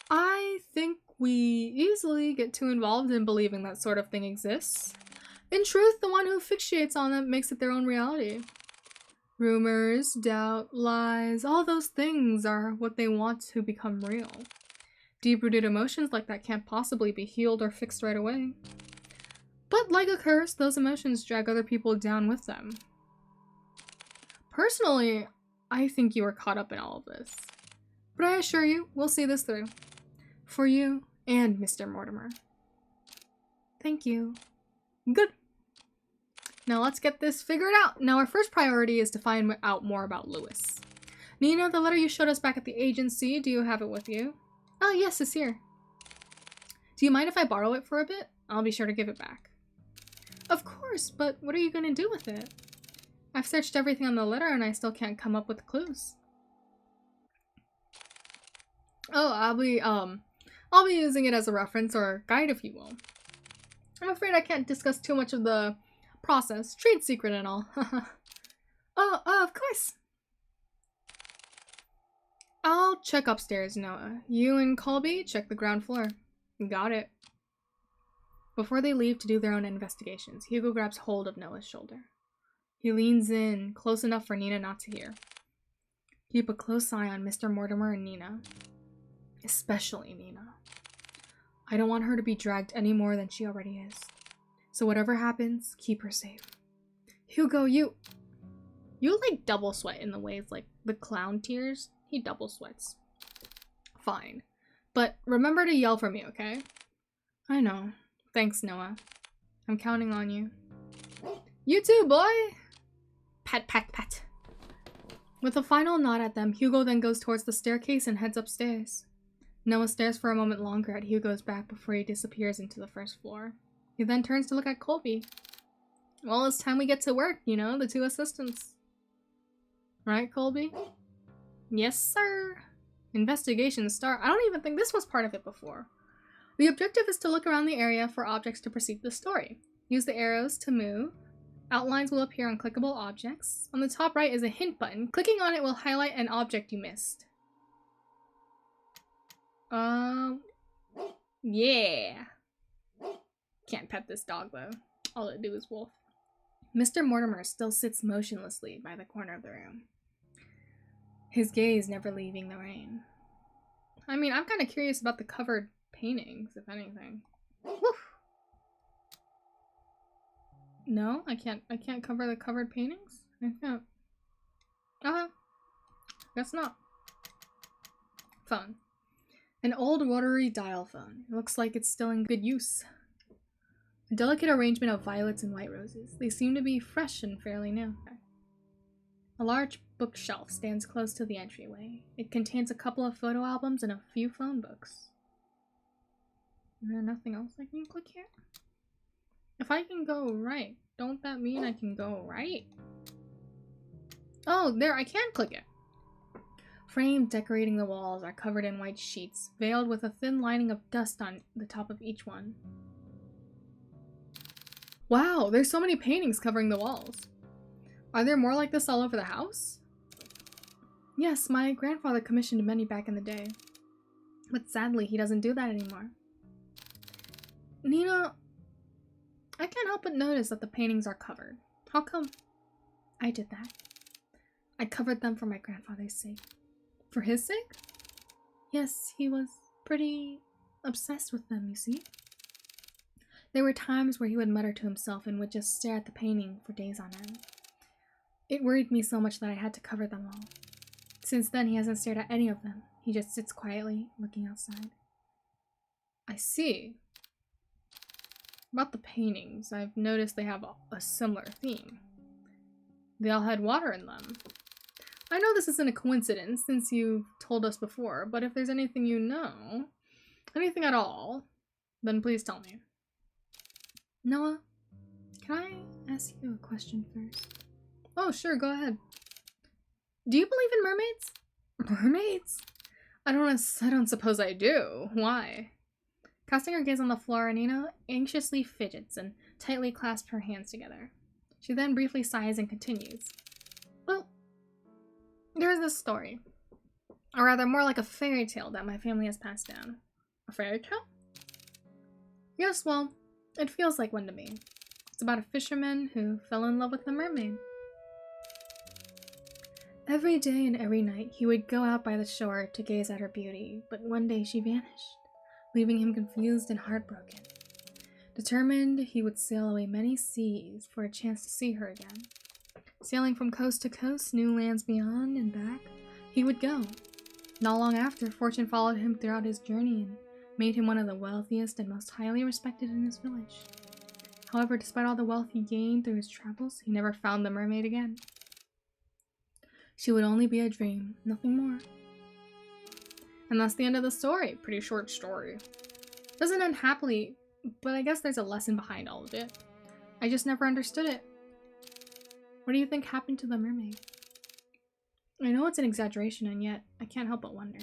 I think we easily get too involved in believing that sort of thing exists. In truth, the one who fixates on them makes it their own reality. Rumors, doubt, lies, all those things are what they want to become real. Deep-rooted emotions like that can't possibly be healed or fixed right away. But like a curse, those emotions drag other people down with them. Personally, I think you are caught up in all of this. But I assure you, we'll see this through. For you and Mr. Mortimer. Thank you. Good. Now let's get this figured out. Now our first priority is to find out more about Lewis. Nina, the letter you showed us back at the agency, do you have it with you? Oh yes, it's here. Do you mind if I borrow it for a bit? I'll be sure to give it back. Of course, but what are you going to do with it? I've searched everything on the letter and I still can't come up with clues. Oh, I'll be using it as a reference or guide if you will. I'm afraid I can't discuss too much of the process. Trade secret and all. Oh, of course. I'll check upstairs, Noah. You and Colby check the ground floor. Got it. Before they leave to do their own investigations, Hugo grabs hold of Noah's shoulder. He leans in, close enough for Nina not to hear. Keep a close eye on Mr. Mortimer and Nina. Especially Nina. I don't want her to be dragged any more than she already is. So whatever happens, keep her safe. Hugo, you like double sweat in the ways like the clown tears. He double sweats. Fine. But remember to yell for me, okay? I know. Thanks, Noah. I'm counting on you. You too, boy! Pat, pat, pat. With a final nod at them, Hugo then goes towards the staircase and heads upstairs. Noah stares for a moment longer at Hugo's back before he disappears into the first floor. He then turns to look at Colby. Well, it's time we get to work, you know, the two assistants. Right, Colby? Yes, sir. Investigation start. I don't even think this was part of it before. The objective is to look around the area for objects to proceed the story. Use the arrows to move. Outlines will appear on clickable objects. On the top right is a hint button. Clicking on it will highlight an object you missed. Yeah. Can't pet this dog though. All it do is wolf. Mr. Mortimer still sits motionlessly by the corner of the room. His gaze never leaving the rain. I mean, I'm kind of curious about the covered paintings, if anything. Woof. No, I can't cover the covered paintings? I can't. Guess not. Phone. An old rotary dial phone. It looks like it's still in good use. A delicate arrangement of violets and white roses. They seem to be fresh and fairly new. A large bookshelf stands close to the entryway. It contains a couple of photo albums and a few phone books. Is there nothing else I can click here? If I can go right, don't that mean I can go right? Oh, there, I can click it. Frames decorating the walls are covered in white sheets, veiled with a thin lining of dust on the top of each one. Wow, there's so many paintings covering the walls. Are there more like this all over the house? Yes, my grandfather commissioned many back in the day. But sadly, he doesn't do that anymore. Nina, I can't help but notice that the paintings are covered. How come? I did that. I covered them for my grandfather's sake. For his sake? Yes, he was pretty obsessed with them, you see. There were times where he would mutter to himself and would just stare at the painting for days on end. It worried me so much that I had to cover them all. Since then, he hasn't stared at any of them. He just sits quietly, looking outside. I see. About the paintings, I've noticed they have a similar theme. They all had water in them. I know this isn't a coincidence since you've told us before, but if there's anything you know, anything at all, then please tell me. Noah, can I ask you a question first? Oh, sure, go ahead. Do you believe in mermaids? Mermaids? I don't suppose I do. Why? Casting her gaze on the floor, Nina anxiously fidgets and tightly clasps her hands together. She then briefly sighs and continues. Well, there's this story. Or rather, more like a fairy tale that my family has passed down. A fairy tale? Yes, well, it feels like one to me. It's about a fisherman who fell in love with a mermaid. Every day and every night, he would go out by the shore to gaze at her beauty, but one day she vanished, leaving him confused and heartbroken. Determined, he would sail away many seas for a chance to see her again. Sailing from coast to coast, new lands beyond and back, he would go. Not long after, fortune followed him throughout his journey and made him one of the wealthiest and most highly respected in his village. However, despite all the wealth he gained through his travels, he never found the mermaid again. She would only be a dream, nothing more. And that's the end of the story. Pretty short story. Doesn't end happily, but I guess there's a lesson behind all of it. I just never understood it. What do you think happened to the mermaid? I know it's an exaggeration, and yet I can't help but wonder.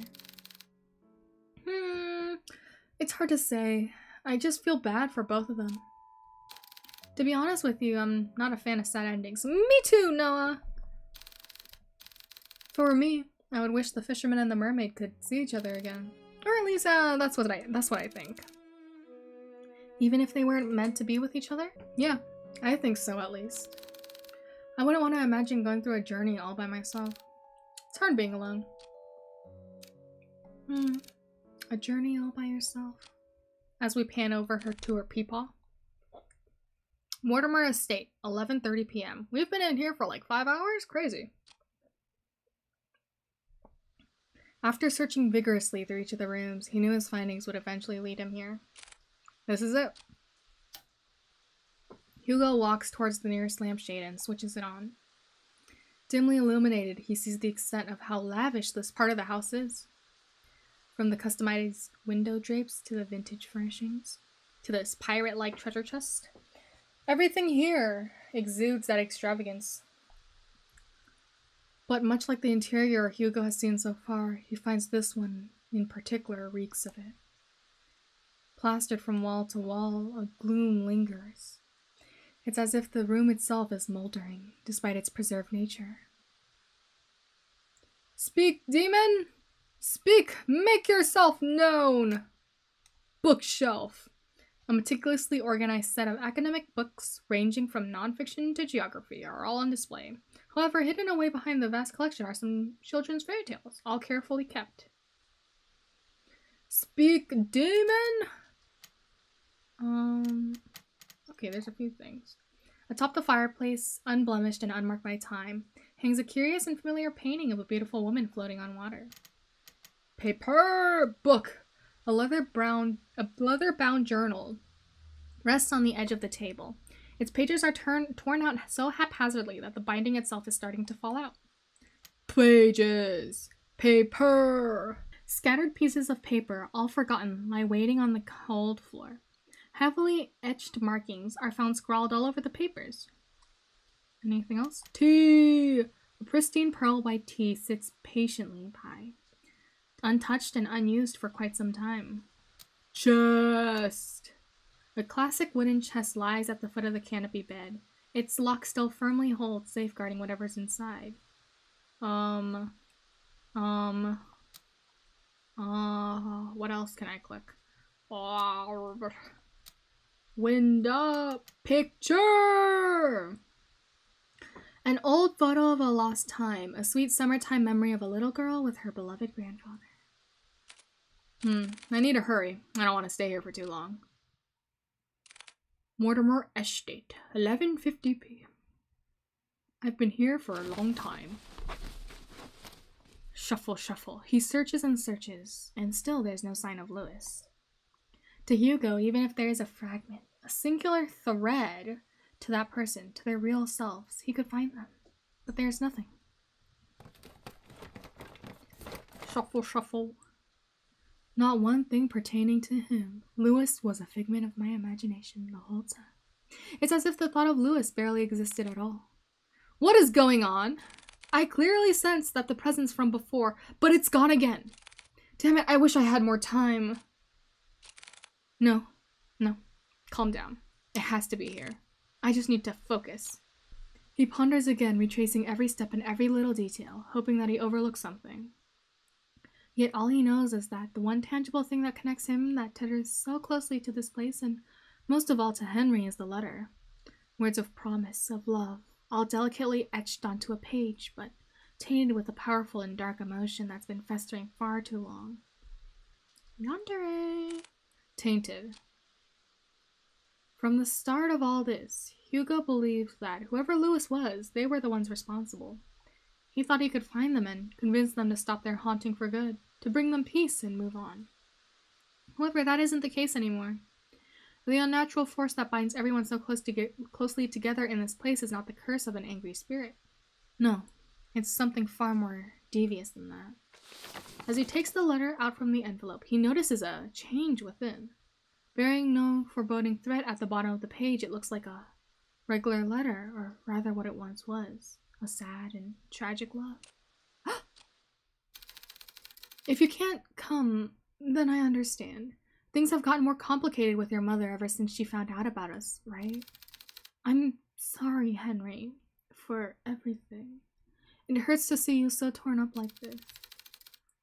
It's hard to say. I just feel bad for both of them. To be honest with you, I'm not a fan of sad endings. Me too, Noah! For me, I would wish the fisherman and the mermaid could see each other again. Or at least, that's what I think. Even if they weren't meant to be with each other? Yeah, I think so at least. I wouldn't want to imagine going through a journey all by myself. It's hard being alone. A journey all by yourself. As we pan over her to her peepaw. Mortimer Estate, 11:30 p.m. We've been in here for like 5 hours? Crazy. After searching vigorously through each of the rooms, he knew his findings would eventually lead him here. This is it. Hugo walks towards the nearest lampshade and switches it on. Dimly illuminated, he sees the extent of how lavish this part of the house is. From the customized window drapes to the vintage furnishings, to this pirate-like treasure chest. Everything here exudes that extravagance. But much like the interior Hugo has seen so far, he finds this one in particular reeks of it. Plastered from wall to wall, a gloom lingers. It's as if the room itself is moldering, despite its preserved nature. Speak, demon! Speak! Make yourself known! Bookshelf. A meticulously organized set of academic books, ranging from nonfiction to geography, are all on display. However, hidden away behind the vast collection are some children's fairy tales, all carefully kept. Speak, demon! Okay, there's a few things. Atop the fireplace, unblemished and unmarked by time, hangs a curious and familiar painting of a beautiful woman floating on water. Paper! Book! A leather-bound journal rests on the edge of the table. Its pages are torn out so haphazardly that the binding itself is starting to fall out. Pages! Paper! Scattered pieces of paper, all forgotten, lie waiting on the cold floor. Heavily etched markings are found scrawled all over the papers. Anything else? Tea! A pristine pearl white tea sits patiently by, untouched and unused for quite some time. Chest! A classic wooden chest lies at the foot of the canopy bed. Its lock still firmly holds, safeguarding whatever's inside. What else can I click? Window picture! An old photo of a lost time, a sweet summertime memory of a little girl with her beloved grandfather. I need to hurry. I don't want to stay here for too long. Mortimer Estate, 11:50 p.m. I've been here for a long time. Shuffle, shuffle. He searches and searches, and still there's no sign of Lewis. To Hugo, even if there is a fragment, a singular thread to that person, to their real selves, he could find them. But there's nothing. Shuffle, shuffle. Not one thing pertaining to him. Lewis was a figment of my imagination the whole time. It's as if the thought of Lewis barely existed at all. What is going on? I clearly sense that the presence from before, but it's gone again. Damn it, I wish I had more time. No. Calm down. It has to be here. I just need to focus. He ponders again, retracing every step and every little detail, hoping that he overlooks something. Yet all he knows is that the one tangible thing that connects him, that tethers so closely to this place, and most of all to Henry, is the letter. Words of promise, of love, all delicately etched onto a page, but tainted with a powerful and dark emotion that's been festering far too long. Yandere. Tainted. From the start of all this, Hugo believed that whoever Lewis was, they were the ones responsible. He thought he could find them and convince them to stop their haunting for good, to bring them peace and move on. However, that isn't the case anymore. The unnatural force that binds everyone so closely together in this place is not the curse of an angry spirit. No, it's something far more devious than that. As he takes the letter out from the envelope, he notices a change within. Bearing no foreboding threat at the bottom of the page, it looks like a regular letter, or rather what it once was. A sad and tragic love. If you can't come, then I understand. Things have gotten more complicated with your mother ever since she found out about us, right? I'm sorry, Henry, for everything. It hurts to see you so torn up like this.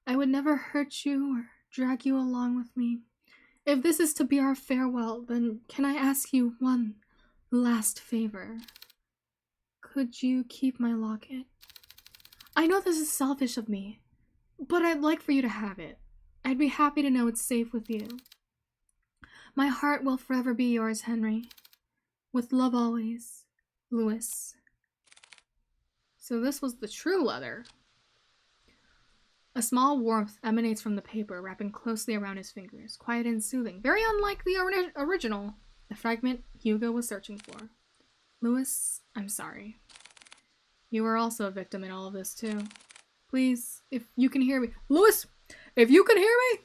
I would never hurt you or drag you along with me. If this is to be our farewell, then can I ask you one last favor? Could you keep my locket? I know this is selfish of me, but I'd like for you to have it. I'd be happy to know it's safe with you. My heart will forever be yours, Henry. With love always, Lewis. So this was the true letter. A small warmth emanates from the paper, wrapping closely around his fingers, quiet and soothing, very unlike the original, the fragment Hugo was searching for. Lewis, I'm sorry. You were also a victim in all of this, too. Please, if you can hear me. Lewis, if you can hear me,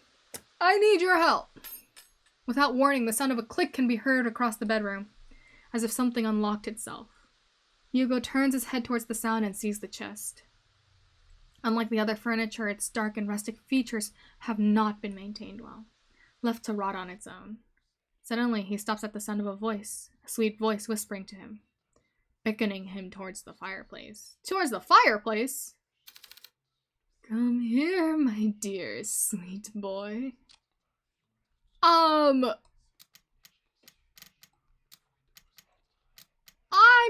I need your help. Without warning, the sound of a click can be heard across the bedroom, as if something unlocked itself. Hugo turns his head towards the sound and sees the chest. Unlike the other furniture, its dark and rustic features have not been maintained well, left to rot on its own. Suddenly, he stops at the sound of a sweet voice whispering to him, beckoning him towards the fireplace. Towards the fireplace? Come here, my dear, sweet boy. I'm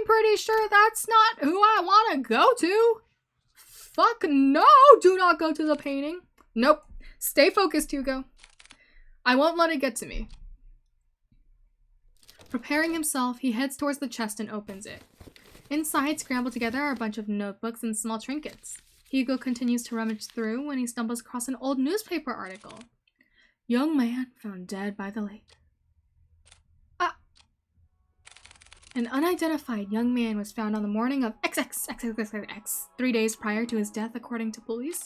pretty sure that's not who I want to go to. Fuck no, do not go to the painting. Nope, stay focused, Hugo. I won't let it get to me. Preparing himself, he heads towards the chest and opens it. Inside, scrambled together, are a bunch of notebooks and small trinkets. Hugo continues to rummage through when he stumbles across an old newspaper article. Young man found dead by the lake. An unidentified young man was found on the morning of XXXXX, 3 days prior to his death, according to police.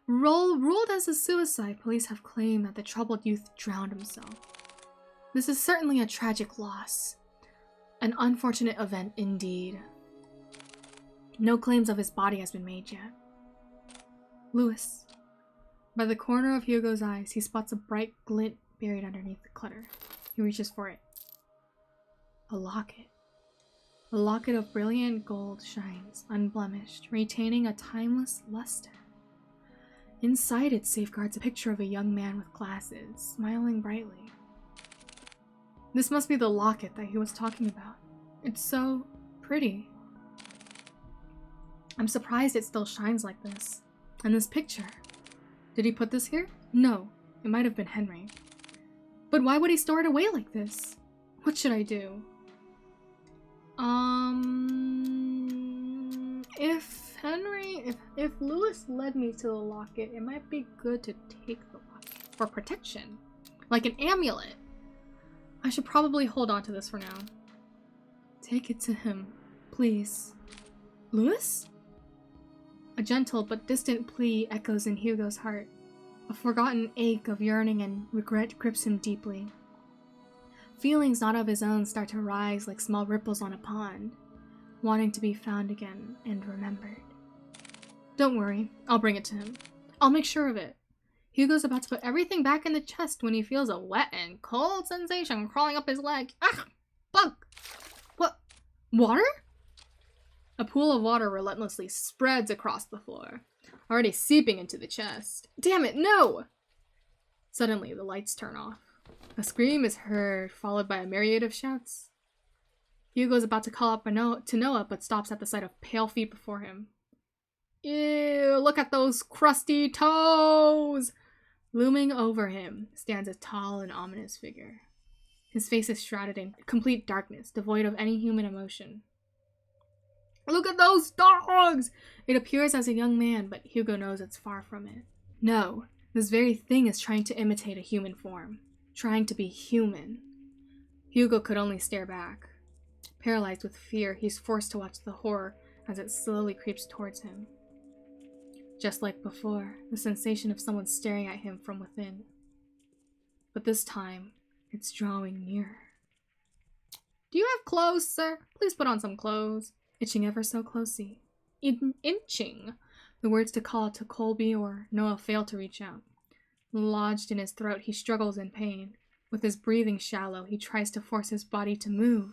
Ruled as a suicide, police have claimed that the troubled youth drowned himself. This is certainly a tragic loss. An unfortunate event indeed. No claims of his body has been made yet. Louis. By the corner of Hugo's eyes, he spots a bright glint buried underneath the clutter. He reaches for it. A locket. A locket of brilliant gold shines, unblemished, retaining a timeless luster. Inside it safeguards a picture of a young man with glasses, smiling brightly. This must be the locket that he was talking about. It's so pretty. I'm surprised it still shines like this. And this picture. Did he put this here? No, it might have been Henry. But why would he store it away like this? What should I do? If Louis led me to the locket, it might be good to take the locket for protection. Like an amulet. I should probably hold on to this for now. Take it to him, please. Louis? A gentle but distant plea echoes in Hugo's heart. A forgotten ache of yearning and regret grips him deeply. Feelings not of his own start to rise like small ripples on a pond, wanting to be found again and remembered. Don't worry, I'll bring it to him. I'll make sure of it. Hugo's about to put everything back in the chest when he feels a wet and cold sensation crawling up his leg. Ah! Bug! What? Water? A pool of water relentlessly spreads across the floor, already seeping into the chest. Damn it, no! Suddenly, the lights turn off. A scream is heard, followed by a myriad of shouts. Hugo's about to call up to Noah, but stops at the sight of pale feet before him. Ew, look at those crusty toes! Looming over him stands a tall and ominous figure. His face is shrouded in complete darkness, devoid of any human emotion. Look at those dogs! It appears as a young man, but Hugo knows it's far from it. No, this very thing is trying to imitate a human form. Trying to be human. Hugo could only stare back. Paralyzed with fear, he's forced to watch the horror as it slowly creeps towards him. Just like before, the sensation of someone staring at him from within. But this time, it's drawing nearer. Do you have clothes, sir? Please put on some clothes. Itching ever so closely. Inching. The words to call to Colby or Noah fail to reach out. Lodged in his throat, he struggles in pain. With his breathing shallow, he tries to force his body to move.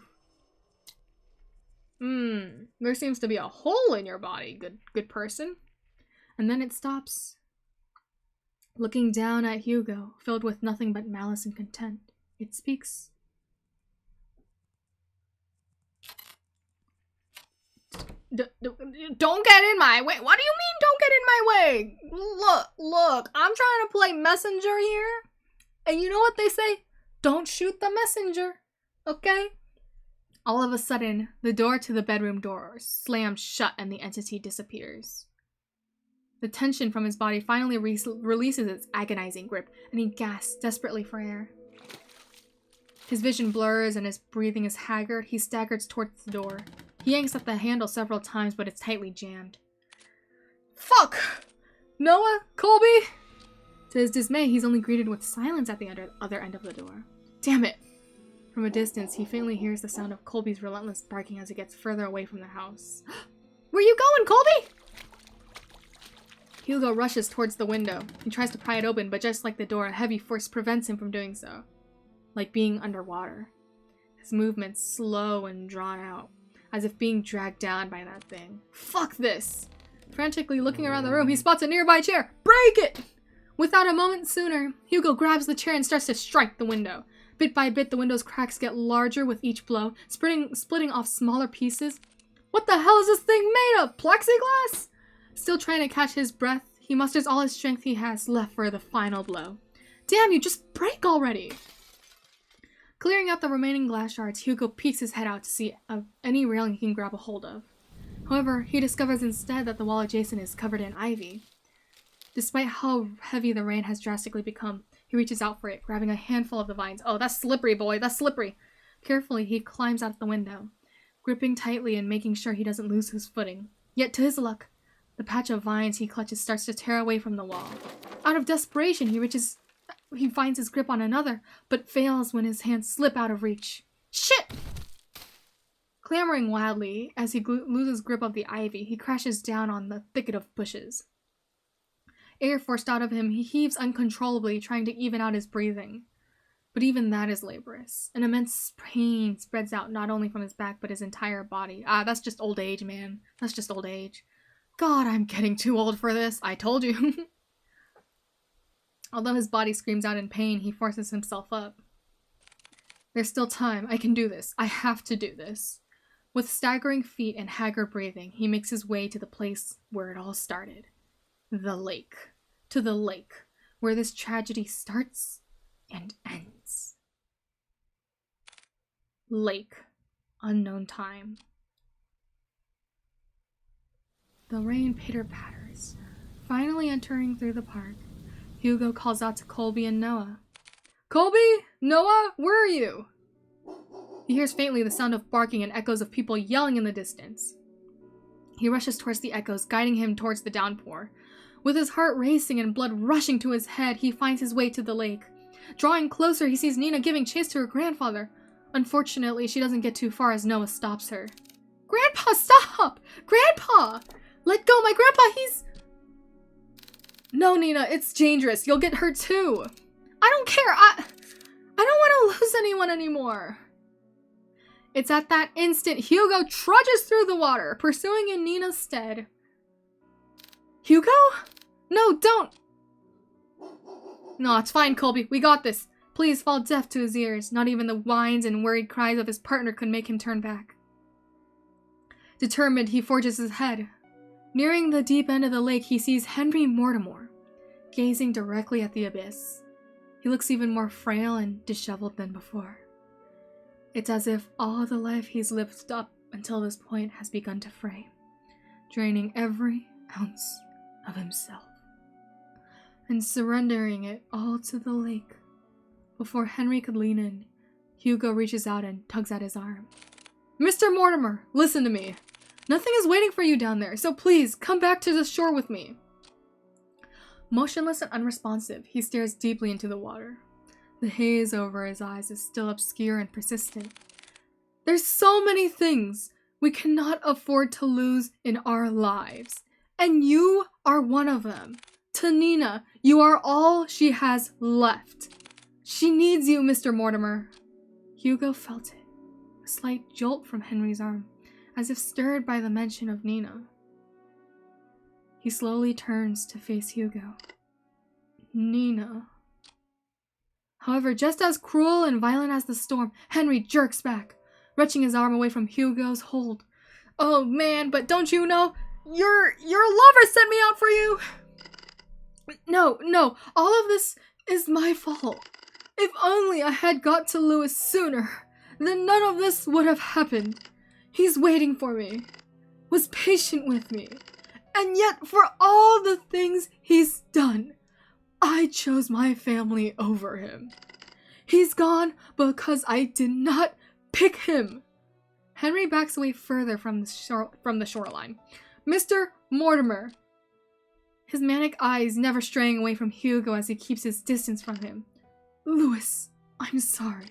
There seems to be a hole in your body, good person. And then it stops. Looking down at Hugo, filled with nothing but malice and contempt, it speaks. Don't get in my way. What do you mean don't get in my way? Look, I'm trying to play messenger here. And you know what they say? Don't shoot the messenger. Okay? All of a sudden, the door to the bedroom door slams shut and the entity disappears. The tension from his body finally releases its agonizing grip, and he gasps desperately for air. His vision blurs and his breathing is haggard. He staggers towards the door. He yanks at the handle several times, but it's tightly jammed. Fuck! Noah? Colby? To his dismay, he's only greeted with silence at the other end of the door. Damn it! From a distance, he faintly hears the sound of Colby's relentless barking as he gets further away from the house. Where you going, Colby? Hugo rushes towards the window. He tries to pry it open, but just like the door, a heavy force prevents him from doing so. Like being underwater. His movements slow and drawn out, as if being dragged down by that thing. Fuck this! Frantically looking around the room, he spots a nearby chair. Break it! Without a moment sooner, Hugo grabs the chair and starts to strike the window. Bit by bit, the window's cracks get larger with each blow, splitting off smaller pieces. What the hell is this thing made of? Plexiglass? Still trying to catch his breath, he musters all his strength he has left for the final blow. Damn you, just break already! Clearing out the remaining glass shards, Hugo peeks his head out to see any railing he can grab a hold of. However, he discovers instead that the wall adjacent is covered in ivy. Despite how heavy the rain has drastically become, he reaches out for it, grabbing a handful of the vines. Oh, that's slippery, boy, that's slippery. Carefully, he climbs out the window, gripping tightly and making sure he doesn't lose his footing. Yet to his luck, the patch of vines he clutches starts to tear away from the wall. Out of desperation, he finds his grip on another, but fails when his hands slip out of reach. Shit! Clamoring wildly as he loses grip of the ivy, he crashes down on the thicket of bushes. Air forced out of him, he heaves uncontrollably, trying to even out his breathing. But even that is laborious. An immense pain spreads out not only from his back, but his entire body. That's just old age, man. That's just old age. God, I'm getting too old for this. I told you. Although his body screams out in pain, he forces himself up. There's still time. I can do this. I have to do this. With staggering feet and haggard breathing, he makes his way to the place where it all started. The lake. To the lake, where this tragedy starts and ends. Lake. Unknown time. The rain pitter-patters. Finally entering through the park, Hugo calls out to Colby and Noah. Colby? Noah? Where are you? He hears faintly the sound of barking and echoes of people yelling in the distance. He rushes towards the echoes, guiding him towards the downpour. With his heart racing and blood rushing to his head, he finds his way to the lake. Drawing closer, he sees Nina giving chase to her grandfather. Unfortunately, she doesn't get too far as Noah stops her. Grandpa, stop! Grandpa! Let go, my grandpa, he's... No, Nina, it's dangerous. You'll get hurt too. I don't care. I don't want to lose anyone anymore. It's at that instant Hugo trudges through the water, pursuing in Nina's stead. Hugo? No, don't. No, it's fine, Colby. We got this. Please fall deaf to his ears. Not even the whines and worried cries of his partner could make him turn back. Determined, he forges ahead. Nearing the deep end of the lake, he sees Henry Mortimer, gazing directly at the abyss. He looks even more frail and disheveled than before. It's as if all the life he's lived up until this point has begun to fray, draining every ounce of himself, and surrendering it all to the lake. Before Henry could lean in, Hugo reaches out and tugs at his arm. Mr. Mortimer, listen to me. Nothing is waiting for you down there, so please, come back to the shore with me. Motionless and unresponsive, he stares deeply into the water. The haze over his eyes is still obscure and persistent. There's so many things we cannot afford to lose in our lives, and you are one of them. To Nina, you are all she has left. She needs you, Mr. Mortimer. Hugo felt it, a slight jolt from Henry's arm, as if stirred by the mention of Nina. He slowly turns to face Hugo. Nina. However, just as cruel and violent as the storm, Henry jerks back, wrenching his arm away from Hugo's hold. Oh man, but don't you know? Your lover sent me out for you! No, all of this is my fault. If only I had got to Lewis sooner, then none of this would have happened. He's waiting for me, was patient with me, and yet for all the things he's done, I chose my family over him. He's gone because I did not pick him. Henry backs away further from the shoreline. Mr. Mortimer. His manic eyes never straying away from Hugo as he keeps his distance from him. Lewis, I'm sorry.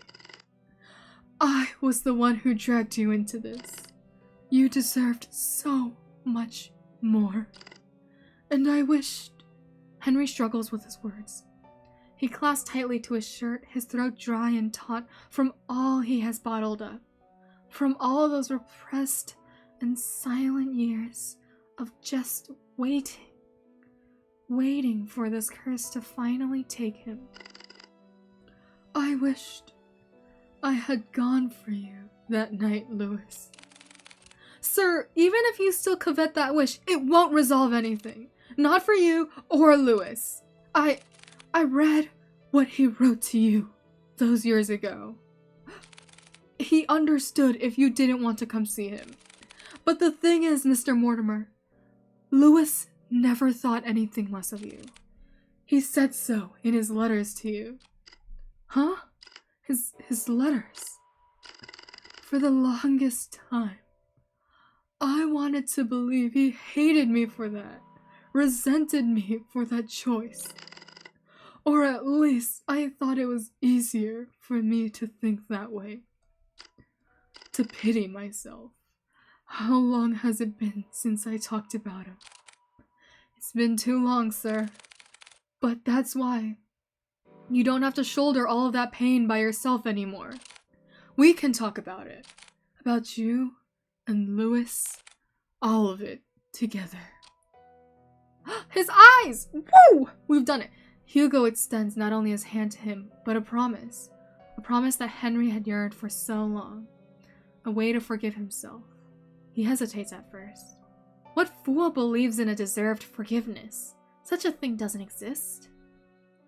I was the one who dragged you into this. You deserved so much more. And I wished... Henry struggles with his words. He clasps tightly to his shirt, his throat dry and taut from all he has bottled up. From all those repressed and silent years of just waiting. Waiting for this curse to finally take him. I wished I had gone for you that night, Lewis. Sir, even if you still covet that wish, it won't resolve anything. Not for you or Lewis. I read what he wrote to you those years ago. He understood if you didn't want to come see him. But the thing is, Mr. Mortimer, Lewis never thought anything less of you. He said so in his letters to you. Huh? His letters? For the longest time, I wanted to believe he hated me for that, resented me for that choice. Or at least I thought it was easier for me to think that way. To pity myself. How long has it been since I talked about him? It's been too long, sir. But that's why. You don't have to shoulder all of that pain by yourself anymore. We can talk about it. About you and Louis. All of it together. His eyes! Woo! We've done it. Hugo extends not only his hand to him, but a promise. A promise that Henry had yearned for so long. A way to forgive himself. He hesitates at first. What fool believes in a deserved forgiveness? Such a thing doesn't exist.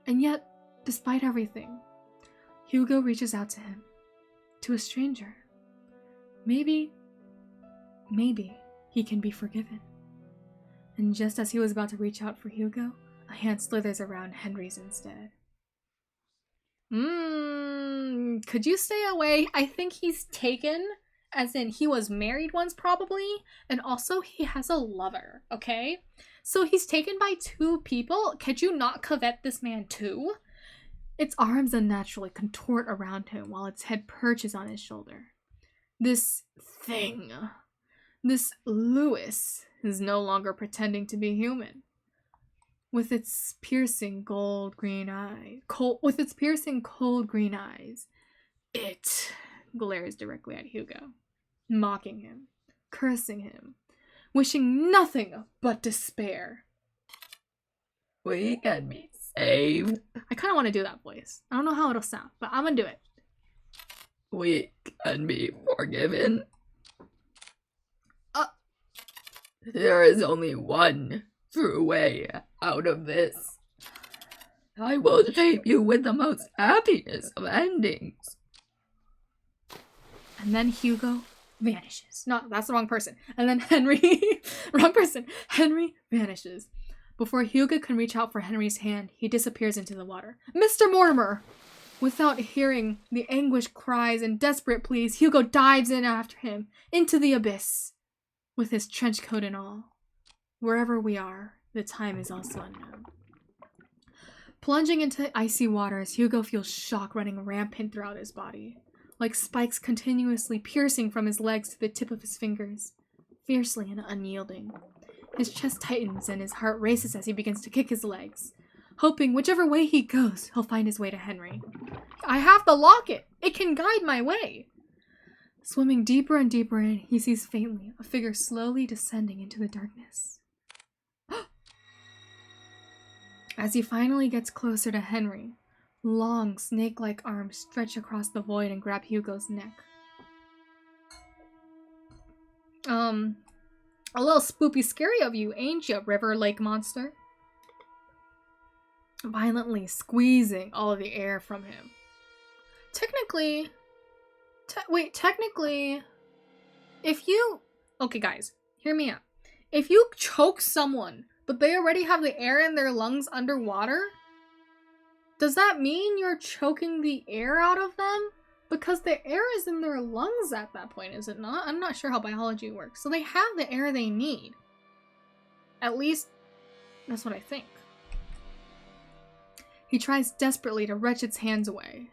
And yet, despite everything, Hugo reaches out to him. To a stranger. Maybe he can be forgiven. And just as he was about to reach out for Hugo, a hand slithers around Henry's instead. Could you stay away? I think he's taken, as in he was married once probably, and also he has a lover, okay? So he's taken by two people. Could you not covet this man too? Its arms unnaturally contort around him while its head perches on his shoulder. This thing, this Louis, is no longer pretending to be human. With its piercing cold green eyes, it glares directly at Hugo, mocking him, cursing him, wishing nothing but despair. We can be saved. I kind of want to do that voice. I don't know how it'll sound, but I'm gonna do it. We can be forgiven. There is only one true way out of this. I will shape you with the most happiest of endings. And then Hugo vanishes. No, that's the wrong person. And then Henry, wrong person. Henry vanishes. Before Hugo can reach out for Henry's hand, he disappears into the water. Mr. Mortimer! Without hearing the anguished cries and desperate pleas, Hugo dives in after him, into the abyss, with his trench coat and all. Wherever we are, the time is also unknown. Plunging into icy waters, Hugo feels shock running rampant throughout his body, like spikes continuously piercing from his legs to the tip of his fingers, fiercely and unyielding. His chest tightens and his heart races as he begins to kick his legs, hoping whichever way he goes, he'll find his way to Henry. I have the locket! It can guide my way! Swimming deeper and deeper in, he sees faintly a figure slowly descending into the darkness. As he finally gets closer to Henry, long, snake-like arms stretch across the void and grab Hugo's neck. A little spoopy scary of you, ain't ya, river lake monster? Violently squeezing all of the air from him. Technically, if you... Okay, guys, hear me out. If you choke someone, but they already have the air in their lungs underwater, does that mean you're choking the air out of them? Because the air is in their lungs at that point, is it not? I'm not sure how biology works. So they have the air they need. At least, that's what I think. He tries desperately to wrench its hands away.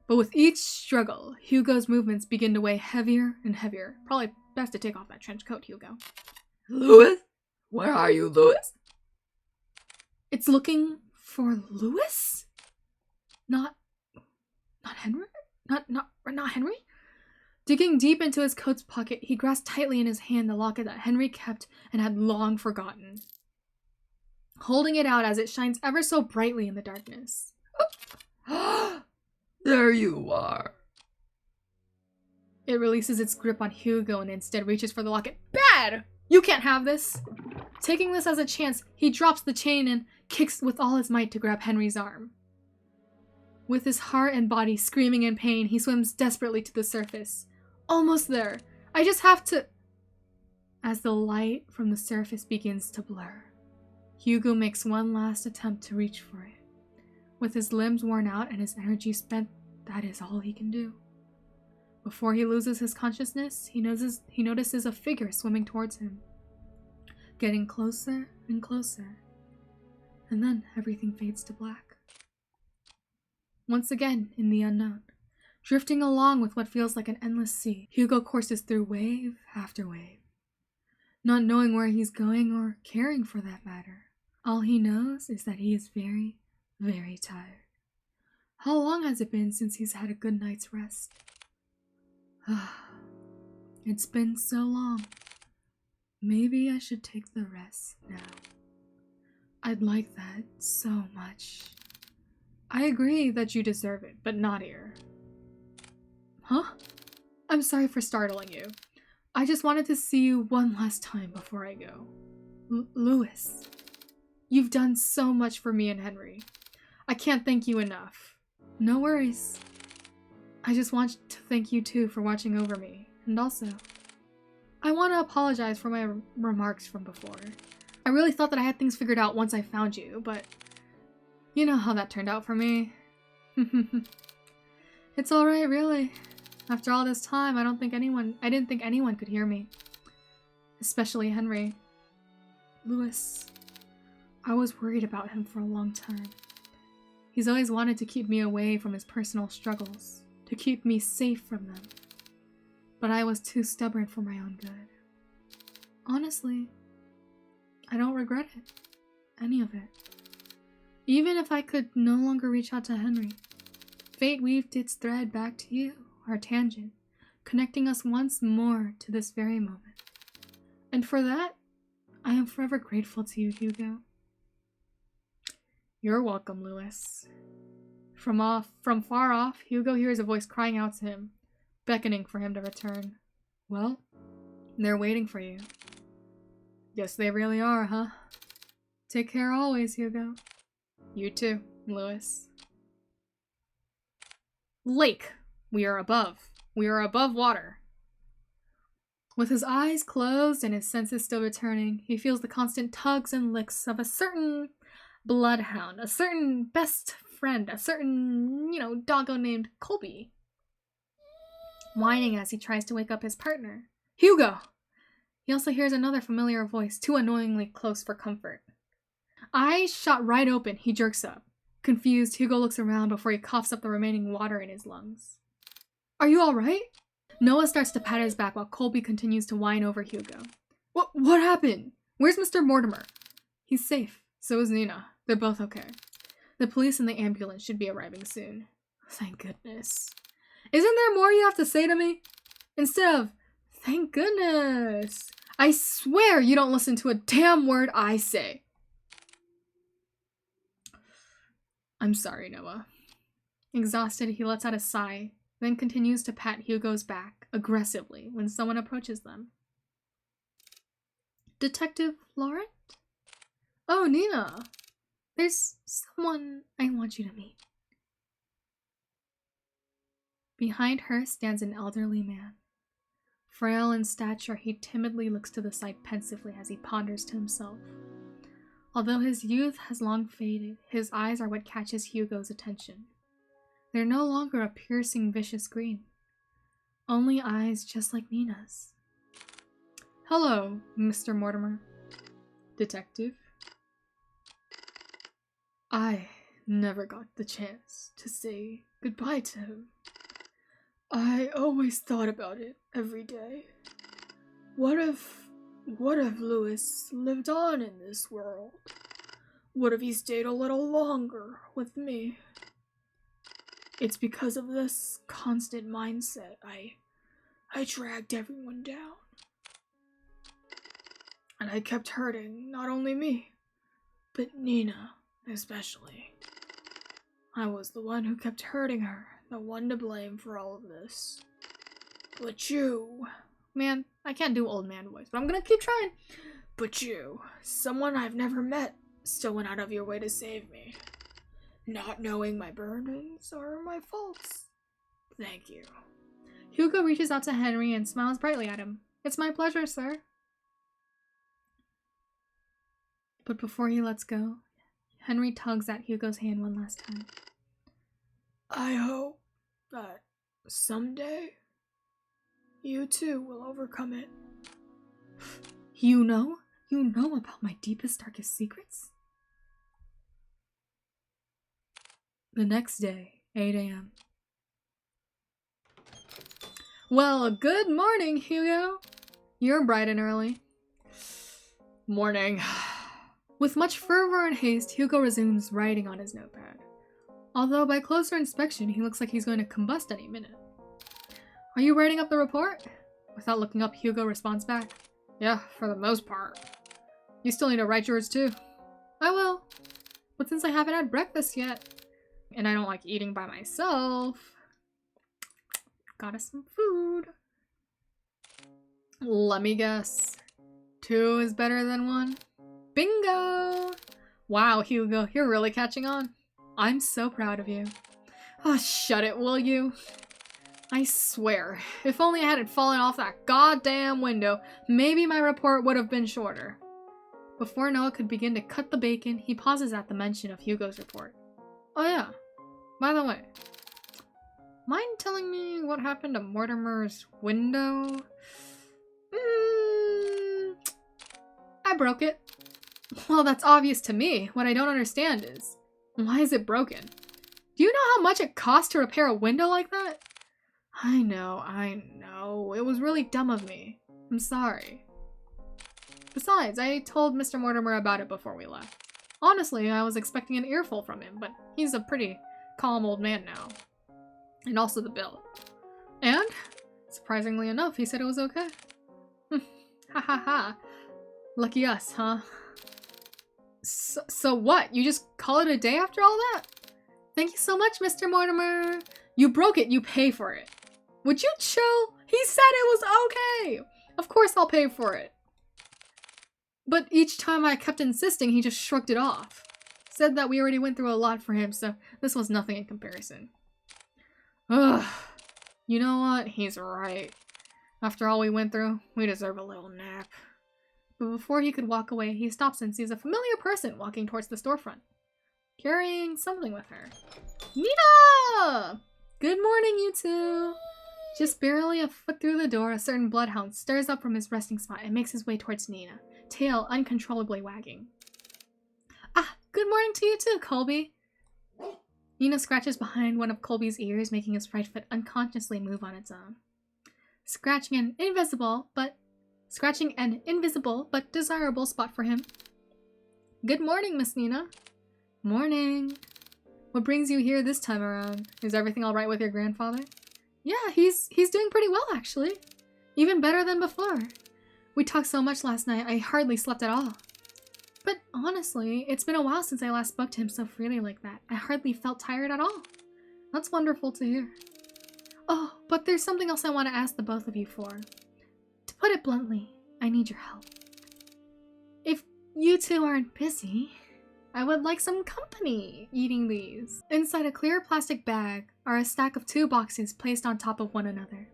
But with each struggle, Hugo's movements begin to weigh heavier and heavier. Probably best to take off that trench coat, Hugo. Louis? Where are you, Louis? It's looking for Louis? Not Henry? Not Henry? Digging deep into his coat's pocket, he grasped tightly in his hand the locket that Henry kept and had long forgotten, holding it out as it shines ever so brightly in the darkness. There you are. It releases its grip on Hugo and instead reaches for the locket. Bad! You can't have this! Taking this as a chance, he drops the chain and kicks with all his might to grab Henry's arm. With his heart and body screaming in pain, he swims desperately to the surface. Almost there. I just have to... As the light from the surface begins to blur, Hugo makes one last attempt to reach for it. With his limbs worn out and his energy spent, that is all he can do. Before he loses his consciousness, he notices a figure swimming towards him, getting closer and closer, and then everything fades to black. Once again, in the unknown, drifting along with what feels like an endless sea, Hugo courses through wave after wave, not knowing where he's going or caring for that matter. All he knows is that he is very, very tired. How long has it been since he's had a good night's rest? It's been so long. Maybe I should take the rest now. I'd like that so much. I agree that you deserve it, but not here. Huh? I'm sorry for startling you. I just wanted to see you one last time before I go. Louis, you've done so much for me and Henry. I can't thank you enough. No worries. I just want to thank you too for watching over me. And also, I want to apologize for my remarks from before. I really thought that I had things figured out once I found you, but you know how that turned out for me. It's alright, really. After all this time, I didn't think anyone could hear me. Especially Henry. Louis, I was worried about him for a long time. He's always wanted to keep me away from his personal struggles, to keep me safe from them. But I was too stubborn for my own good. Honestly, I don't regret it. Any of it. Even if I could no longer reach out to Henry, fate weaved its thread back to you, our tangent, connecting us once more to this very moment. And for that, I am forever grateful to you, Hugo. You're welcome, Louis. From far off, Hugo hears a voice crying out to him, beckoning for him to return. Well, they're waiting for you. Guess they really are, huh? Take care always, Hugo. You too, Louis. Lake. We are above. We are above water. With his eyes closed and his senses still returning, he feels the constant tugs and licks of a certain bloodhound, a certain best friend, a certain, doggo named Colby, whining as he tries to wake up his partner. Hugo! He also hears another familiar voice, too annoyingly close for comfort. Eyes shot right open, he jerks up. Confused, Hugo looks around before he coughs up the remaining water in his lungs. Are you alright? Noah starts to pat his back while Colby continues to whine over Hugo. What happened? Where's Mr. Mortimer? He's safe. So is Nina. They're both okay. The police and the ambulance should be arriving soon. Thank goodness. Isn't there more you have to say to me? Instead of, thank goodness. I swear you don't listen to a damn word I say. I'm sorry, Noah. Exhausted, he lets out a sigh, then continues to pat Hugo's back aggressively when someone approaches them. Detective Laurent? Oh, Nina. There's someone I want you to meet. Behind her stands an elderly man. Frail in stature, he timidly looks to the side pensively as he ponders to himself. Although his youth has long faded, his eyes are what catches Hugo's attention. They're no longer a piercing, vicious green. Only eyes just like Nina's. Hello, Mr. Mortimer. Detective. I never got the chance to say goodbye to him. I always thought about it every day. What if Louis lived on in this world? What if he stayed a little longer with me? It's because of this constant mindset I dragged everyone down. And I kept hurting not only me, but Nina especially. I was the one who kept hurting her, the one to blame for all of this. But you... Man, I can't do old man voice, but I'm gonna keep trying. But you, someone I've never met, still went out of your way to save me. Not knowing my burdens or my faults. Thank you. Hugo reaches out to Henry and smiles brightly at him. It's my pleasure, sir. But before he lets go, Henry tugs at Hugo's hand one last time. I hope that someday You too will overcome it. You know? You know about my deepest, darkest secrets? The next day, 8 a.m. Well, good morning, Hugo. You're bright and early. Morning. With much fervor and haste, Hugo resumes writing on his notepad. Although by closer inspection, he looks like he's going to combust any minute. Are you writing up the report? Without looking up, Hugo responds back. Yeah, for the most part. You still need to write yours too. I will. But since I haven't had breakfast yet, and I don't like eating by myself, got us some food. Let me guess. 2 is better than 1? Bingo! Wow, Hugo, you're really catching on. I'm so proud of you. Oh, shut it, will you? I swear, if only I hadn't fallen off that goddamn window, maybe my report would have been shorter. Before Noah could begin to cut the bacon, he pauses at the mention of Hugo's report. Oh yeah, by the way, mind telling me what happened to Mortimer's window? I broke it. Well, that's obvious to me. What I don't understand is, why is it broken? Do you know how much it costs to repair a window like that? I know. It was really dumb of me. I'm sorry. Besides, I told Mr. Mortimer about it before we left. Honestly, I was expecting an earful from him, but he's a pretty calm old man now. And also the bill. And, surprisingly enough, he said it was okay. Ha ha ha. Lucky us, huh? So what? You just call it a day after all that? Thank you so much, Mr. Mortimer. You broke it, you pay for it. Would you chill? He said it was okay. Of course I'll pay for it. But each time I kept insisting, he just shrugged it off. Said that we already went through a lot for him, so this was nothing in comparison. Ugh. You know what? He's right. After all we went through, we deserve a little nap. But before he could walk away, he stops and sees a familiar person walking towards the storefront, carrying something with her. Nina! Good morning, you two! Just barely a foot through the door, a certain bloodhound stirs up from his resting spot and makes his way towards Nina, tail uncontrollably wagging. Ah, good morning to you too, Colby! Nina scratches behind one of Colby's ears, making his right foot unconsciously move on its own. Scratching an invisible but desirable spot for him. Good morning, Miss Nina. Morning. What brings you here this time around? Is everything all right with your grandfather? Yeah, he's doing pretty well, actually. Even better than before. We talked so much last night, I hardly slept at all. But honestly, it's been a while since I last spoke to him so freely like that. I hardly felt tired at all. That's wonderful to hear. Oh, but there's something else I want to ask the both of you for. To put it bluntly, I need your help. If you two aren't busy, I would like some company eating these. Inside a clear plastic bag are a stack of 2 boxes placed on top of one another.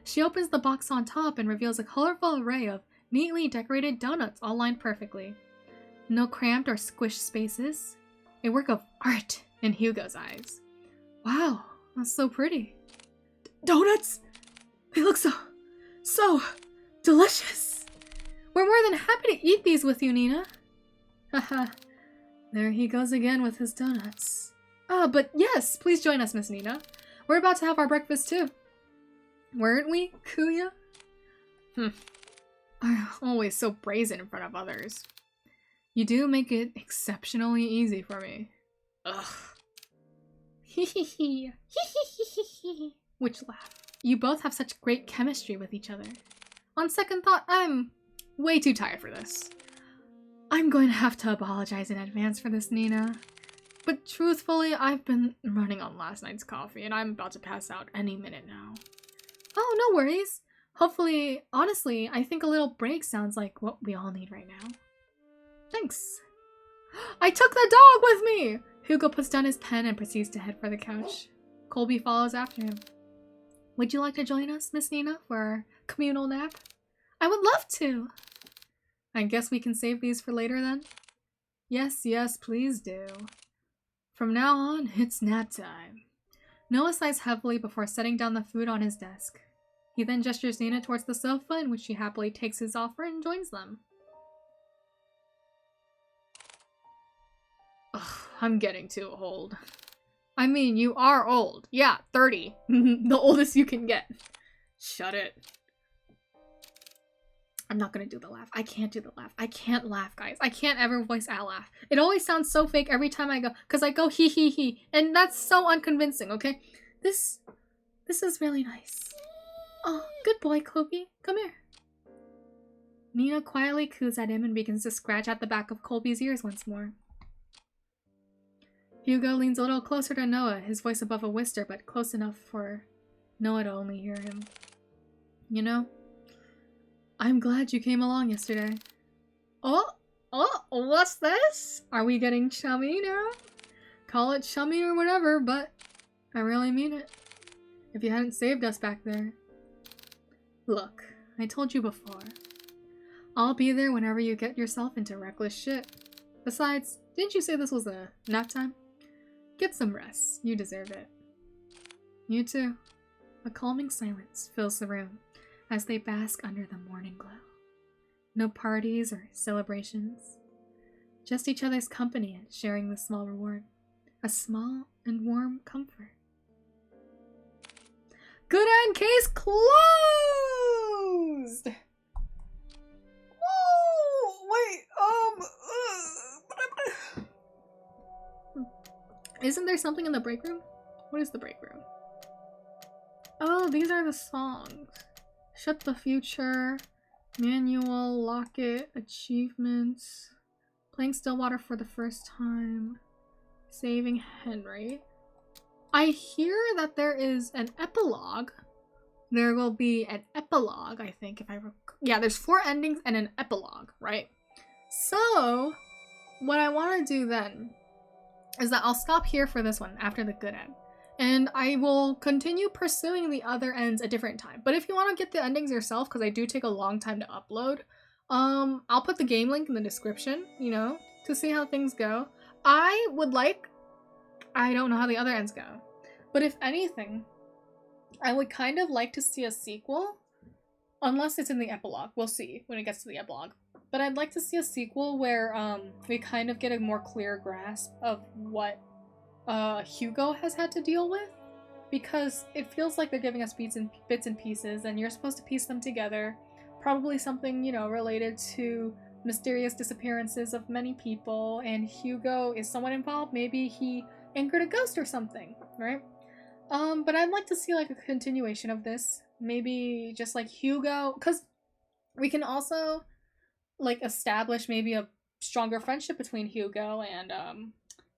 She opens the box on top and reveals a colorful array of neatly decorated donuts all lined perfectly. No cramped or squished spaces. A work of art in Hugo's eyes. Wow, that's so pretty. Donuts? They look so delicious. We're more than happy to eat these with you, Nina. Haha. There he goes again with his donuts. But yes, please join us, Miss Nina. We're about to have our breakfast too. Weren't we, Kuya? I'm always so brazen in front of others. You do make it exceptionally easy for me. Ugh. Hee. Which laugh. You both have such great chemistry with each other. On second thought, I'm way too tired for this. I'm going to have to apologize in advance for this, Nina. But truthfully, I've been running on last night's coffee and I'm about to pass out any minute now. Oh, no worries. Hopefully, honestly, I think a little break sounds like what we all need right now. Thanks. I took the dog with me! Hugo puts down his pen and proceeds to head for the couch. Colby follows after him. Would you like to join us, Miss Nina, for our communal nap? I would love to! I guess we can save these for later then? Yes, please do. From now on, it's nap time. Noah sighs heavily before setting down the food on his desk. He then gestures Nina towards the sofa, in which she happily takes his offer and joins them. Ugh, I'm getting too old. I mean, you are old. Yeah, 30. The oldest you can get. Shut it. I'm not gonna do the laugh. I can't do the laugh. I can't laugh, guys. I can't ever voice out laugh. It always sounds so fake every time I go, because I go he he he, and that's so unconvincing, okay? This is really nice. Oh, good boy, Colby. Come here. Nina quietly coos at him and begins to scratch at the back of Colby's ears once more. Hugo leans a little closer to Noah, his voice above a whisper, but close enough for Noah to only hear him. You know, I'm glad you came along yesterday. Oh, what's this? Are we getting chummy now? Call it chummy or whatever, but I really mean it. If you hadn't saved us back there. Look, I told you before. I'll be there whenever you get yourself into reckless shit. Besides, didn't you say this was a nap time? Get some rest. You deserve it. You too. A calming silence fills the room as they bask under the morning glow. No parties or celebrations. Just each other's company and sharing the small reward. A small and warm comfort. Good end case closed! Whoa! Wait, Isn't there something in the break room? What is the break room? Oh, these are the songs. Shut the Future, Manual, Locket, Achievements, Playing Stillwater for the First Time, Saving Henry. I hear that there is an epilogue. There will be an epilogue, I think, if I yeah, there's 4 endings and an epilogue, right? So, what I want to do then is that I'll stop here for this one after the good end. And I will continue pursuing the other ends a different time. But if you want to get the endings yourself, because I do take a long time to upload, I'll put the game link in the description, you know, to see how things go. I don't know how the other ends go. But if anything, I would kind of like to see a sequel. Unless it's in the epilogue. We'll see when it gets to the epilogue. But I'd like to see a sequel where we kind of get a more clear grasp of what Hugo has had to deal with. Because it feels like they're giving us bits and pieces, and you're supposed to piece them together. Probably something, you know, related to mysterious disappearances of many people, and Hugo is somewhat involved. Maybe he anchored a ghost or something, right? But I'd like to see like a continuation of this. Maybe just like Hugo, because we can also like establish maybe a stronger friendship between Hugo and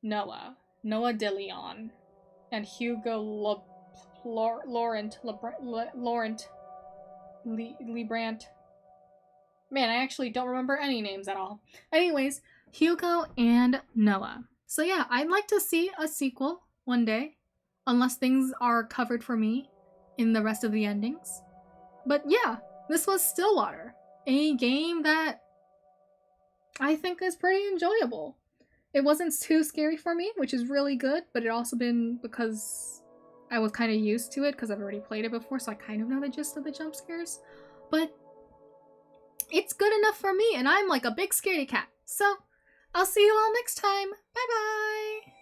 Noah de Leon, and Hugo Laurent Lebrant. Man, I actually don't remember any names at all. Anyways, Hugo and Noah. So yeah, I'd like to see a sequel one day, unless things are covered for me in the rest of the endings. But yeah, this was Stillwater, a game that I think is pretty enjoyable. It wasn't too scary for me, which is really good, but it also been because I was kind of used to it because I've already played it before, so I kind of know the gist of the jump scares. But it's good enough for me, and I'm like a big scaredy cat. So, I'll see you all next time. Bye-bye!